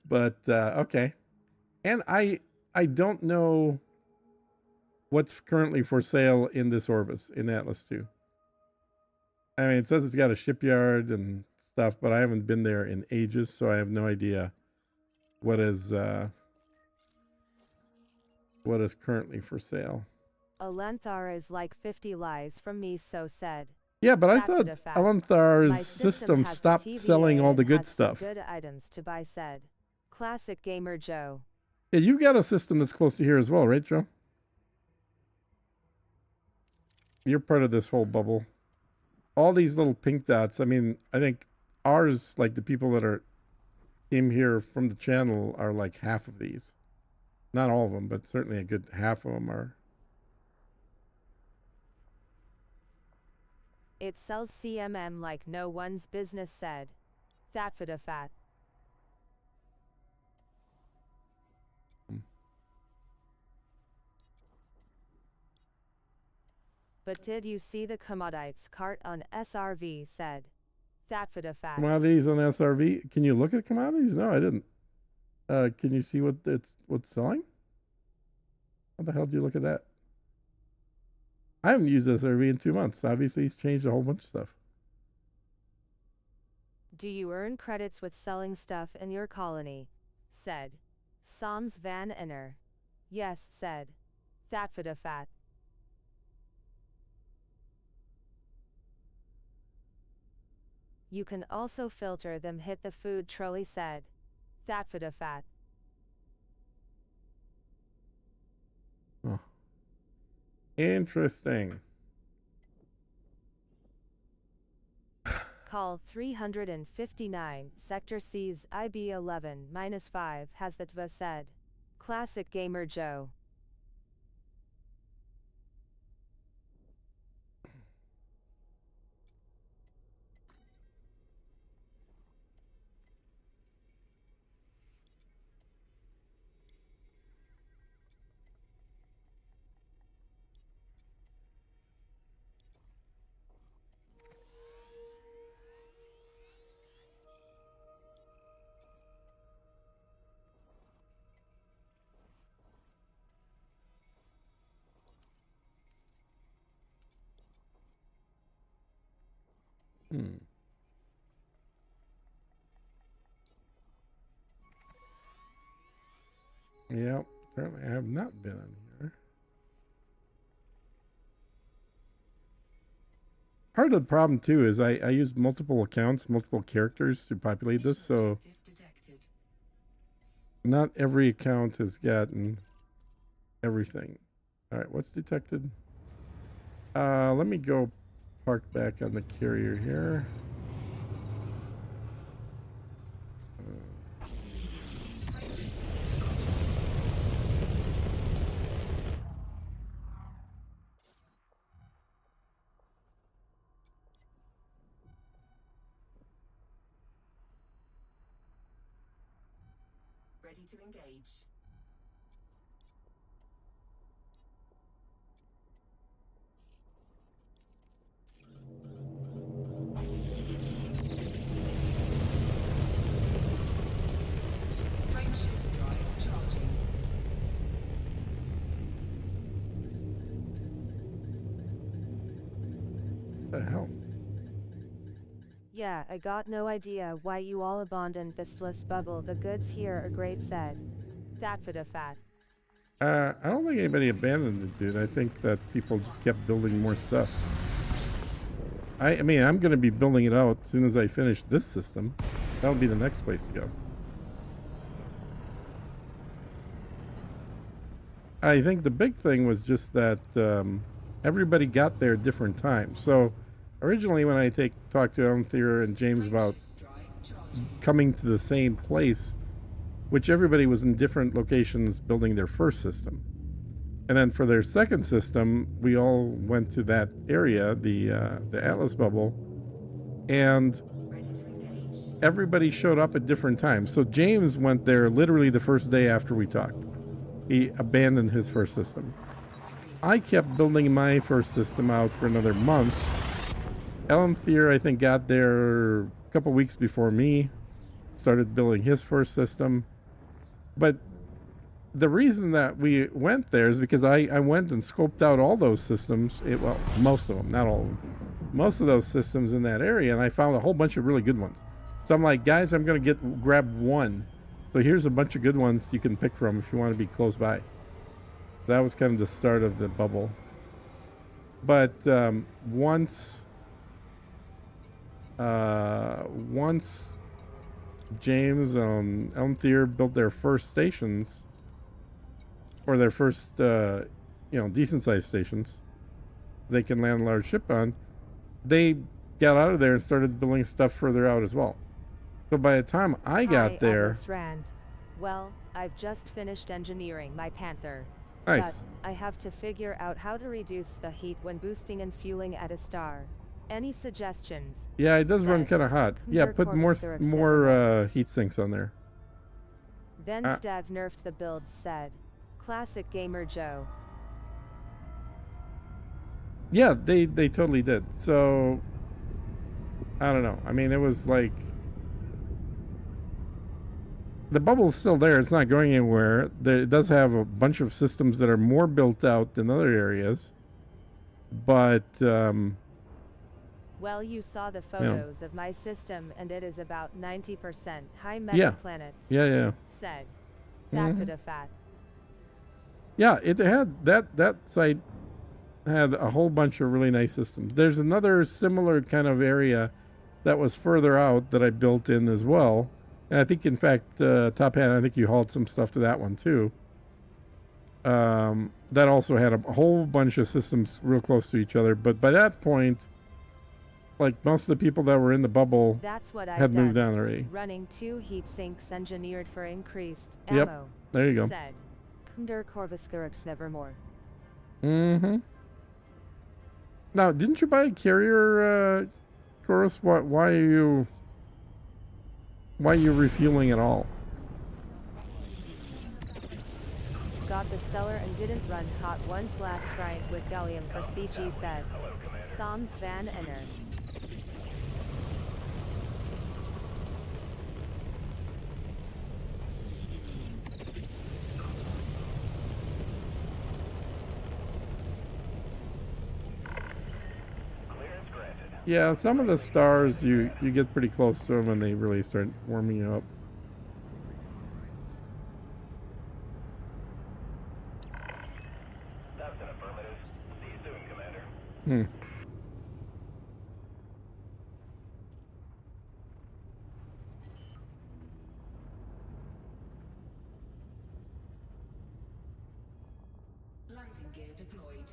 But okay. And I don't know what's currently for sale in this Orbis in Atlas 2. I mean, it says it's got a shipyard and stuff, but I haven't been there in ages, so I have no idea what is currently for sale. Alanthar is like 50 lies from me, so said. Yeah, but I thought Alanthar's system stopped selling all the good stuff. Good items to buy said. Classic Gamer Joe. Yeah, you've got a system that's close to here as well, right, Joe? You're part of this whole bubble. All these little pink dots, I mean, I think ours, like the people that came here from the channel, are like half of these. Not all of them, but certainly a good half of them are. It sells CMM like no one's business said. That for the fat. But did you see the commodities cart on SRV said? That for the fat. Commodities on SRV? Can you look at commodities? No, I didn't. Can you see what's selling? How the hell do you look at that? I haven't used SRV in 2 months. Obviously, he's changed a whole bunch of stuff. Do you earn credits with selling stuff in your colony? Said. Psalms Van Enner. Yes, said. That for the fat. You can also filter them, hit the food trolley said. That for the fat. Oh. Interesting. Call 359, Sector C's IB11-5 has the TVA said. Classic Gamer Joe. Hmm. Yep. Apparently, I have not been on here. Part of the problem too is I use multiple accounts, multiple characters to populate this, so Detected. not every account has gotten everything. All right, what's detected? Let me go park back on the carrier here. Ready to engage. Frameshift drive charging. What the hell? Yeah, I got no idea why you all abandoned this sliss bubble. The goods here are great, said. That for the fat. I don't think anybody abandoned it, dude. I think that people just kept building more stuff. I mean, I'm going to be building it out as soon as I finish this system. That'll be the next place to go. I think the big thing was just that everybody got there at different times. So originally when I talked to Panther and James about coming to the same place, which everybody was in different locations building their first system. And then for their second system, we all went to that area, the Atlas bubble, and everybody showed up at different times. So James went there literally the first day after we talked. He abandoned his first system. I kept building my first system out for another month. Panther, I think, got there a couple weeks before me, started building his first system. But the reason that we went there is because I went and scoped out all those systems. Well, most of them, not all of them. Most of those systems in that area, and I found a whole bunch of really good ones. So I'm like, guys, I'm going to grab one. So here's a bunch of good ones you can pick from if you want to be close by. That was kind of the start of the bubble. But once James and Panther built their first stations, or their first, decent sized stations they can land a large ship on, they got out of there and started building stuff further out as well. So by the time I got there... Atlas Rand. Well, I've just finished engineering my Panther. Nice. But I have to figure out how to reduce the heat when boosting and fueling at a star. Any suggestions? Yeah, it does run kind of hot. Yeah, put more heat sinks on there. Then Dev nerfed the builds, said. Classic Gamer Joe. Yeah, they totally did. So I don't know. I mean, it was like the bubble's still there. It's not going anywhere. It does have a bunch of systems that are more built out than other areas. But well, you saw the photos of my system, and it is about 90% high meta planets. Yeah. Said. That for the fat. Yeah, it had that site had a whole bunch of really nice systems. There's another similar kind of area that was further out that I built in as well. And I think, in fact, Top Hat, I think you hauled some stuff to that one too. that also had a whole bunch of systems real close to each other. But by that point, like most of the people that were in the bubble That's what I've had moved done. on already. Running 2 heat sinks engineered for increased Yep. ammo. There you go. Said. Kunder Corvuscurix nevermore. Mm-hmm. Now, didn't you buy a carrier, Chorus? Why are you refueling at all? Got the stellar and didn't run hot once last grind with gallium for CG said. Soms van Enner. Yeah, some of the stars you get pretty close to them and they really start warming you up. That's an affirmative. See you soon, Commander. Hmm. Landing gear deployed.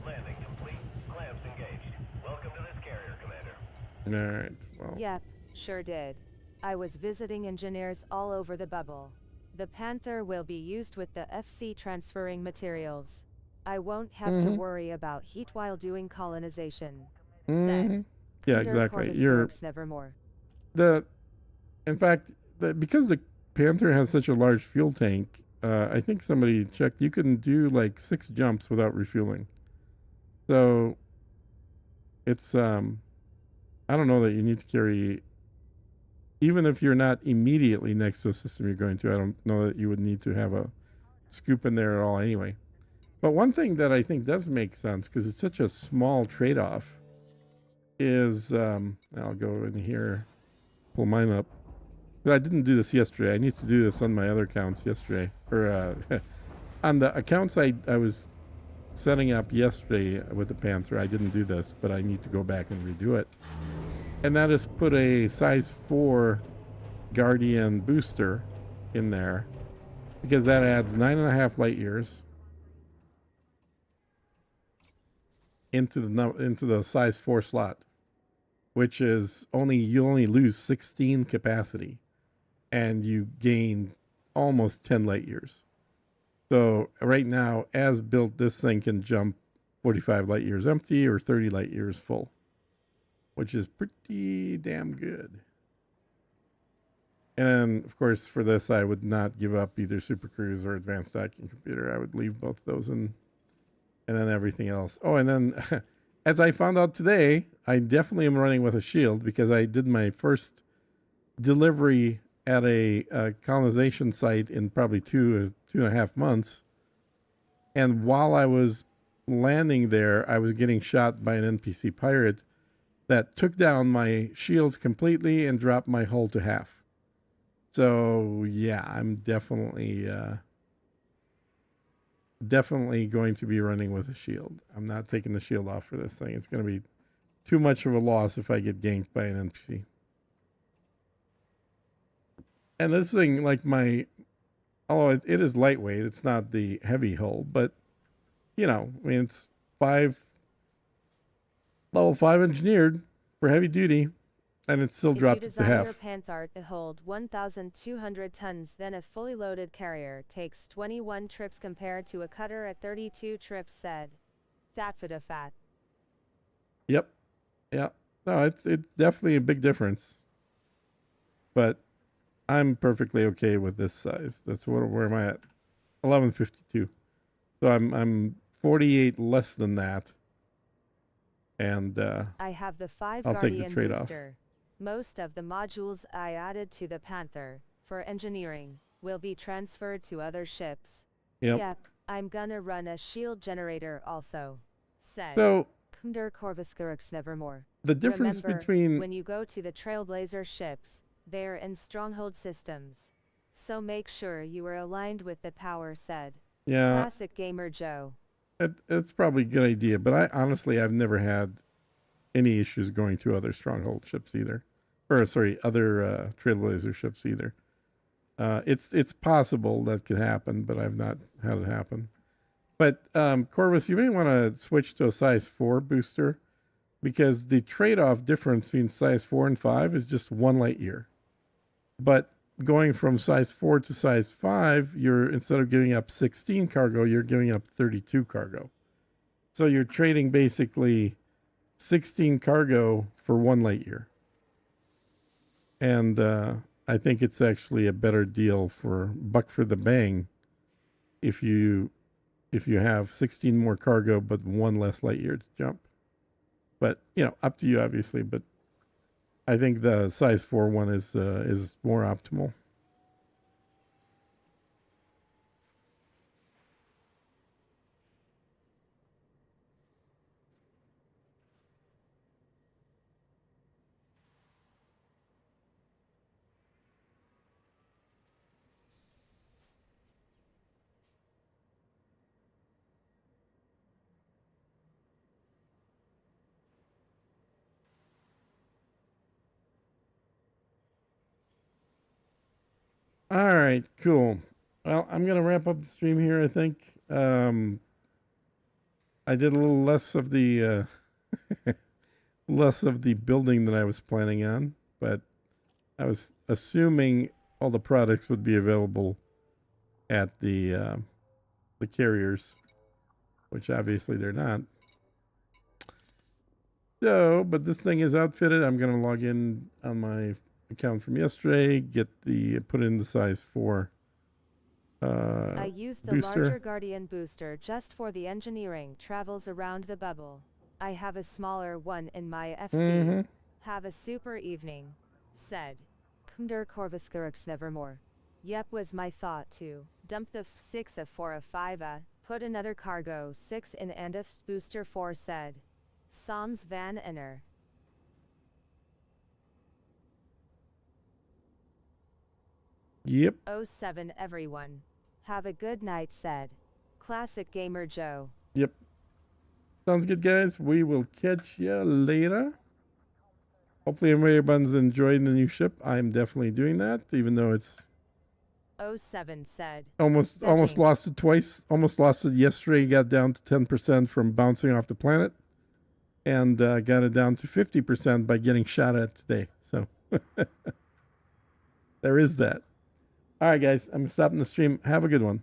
Landing complete. Clamps engaged. Welcome to this carrier, Commander. All right. Well. Yep, sure did. I was visiting engineers all over the bubble. The Panther will be used with the FC transferring materials. I won't have to worry about heat while doing colonization. Said. Yeah, Kunder exactly. Corvuscurix nevermore. In fact, because the Panther has such a large fuel tank, I think somebody checked. You can do like 6 jumps without refueling. So it's I don't know that you need to carry. Even if you're not immediately next to a system you're going to, I don't know that you would need to have a scoop in there at all anyway. But one thing that I think does make sense, because it's such a small trade-off, is I'll go in here, pull mine up. But I didn't do this yesterday. I need to do this on my other accounts yesterday. Or on the accounts I was setting up yesterday with the Panther, I didn't do this, but I need to go back and redo it. And that is put a size 4 Guardian booster in there, because that adds 9.5 light years into the size 4 slot, which is you only lose 16 capacity, and you gain almost 10 light years. So right now, as built, this thing can jump 45 light years empty or 30 light years full, which is pretty damn good. And of course, for this, I would not give up either Super Cruise or Advanced Stacking Computer. I would leave both those in, and then everything else. Oh, and then as I found out today, I definitely am running with a shield, because I did my first delivery at a colonization site in probably 2.5 months. And while I was landing there, I was getting shot by an NPC pirate that took down my shields completely and dropped my hull to half. So yeah, I'm definitely going to be running with a shield. I'm not taking the shield off for this thing. It's going to be too much of a loss if I get ganked by an NPC. And this thing, like although it is lightweight, it's not the heavy hull, but I mean, it's level 5 engineered for heavy duty, and it still dropped it to half. If you design your Panther to hold 1,200 tons, then a fully loaded carrier takes 21 trips compared to a cutter at 32 trips, said. Fat. Yep. Yeah. No, it's definitely a big difference. But I'm perfectly okay with this size. That's where am I at? 1152. So I'm 48 less than that. and I have the 5 I'll take the Guardian trade-off. booster. Most of the modules I added to the Panther for engineering will be transferred to other ships. Yep. I'm gonna run a shield generator also, said So Commander Corvuscurix Nevermore. the difference Remember, between when you go to the Trailblazer ships, they're in stronghold systems. So make sure you are aligned with the power, said Classic Gamer Joe. It's probably a good idea, but I've never had any issues going to other stronghold ships either, or sorry, other Trailblazer ships either. It's possible that could happen, but I've not had it happen. But Corvus, you may want to switch to a size 4 booster, because the trade-off difference between size 4 and 5 is just 1 light year. But going from size 4 to size 5, you're, instead of giving up 16 cargo, you're giving up 32 cargo. So you're trading basically 16 cargo for 1 light year. And I think it's actually a better deal for buck for the bang if you have 16 more cargo but 1 less light year to jump. But up to you, obviously. But I think the size 4 one is more optimal. All right, cool. Well, I'm gonna wrap up the stream here. I think I did a little less of the less of the building than I was planning on, but I was assuming all the products would be available at the carriers, which obviously they're not. So, but this thing is outfitted. I'm gonna log in on my account from yesterday, put in the size 4 I used the booster. larger Guardian booster just for the engineering travels around the bubble. I have a smaller one in my FC. Have a super evening, said Commander Corvuscurix Nevermore. Yep, was my thought too. Dump the 6 of 4 of 5 put another cargo 6 in and a booster 4, said Psalms Van Enner. Yep. 07 everyone. Have a good night, said Classic Gamer Joe. Yep. Sounds good, guys. We will catch you later. Hopefully everyone's enjoying the new ship. I'm definitely doing that, even though it's 07 said almost lost it twice. Almost lost it yesterday. Got down to 10% from bouncing off the planet, and got it down to 50% by getting shot at today. So there is that. All right, guys. I'm stopping the stream. Have a good one.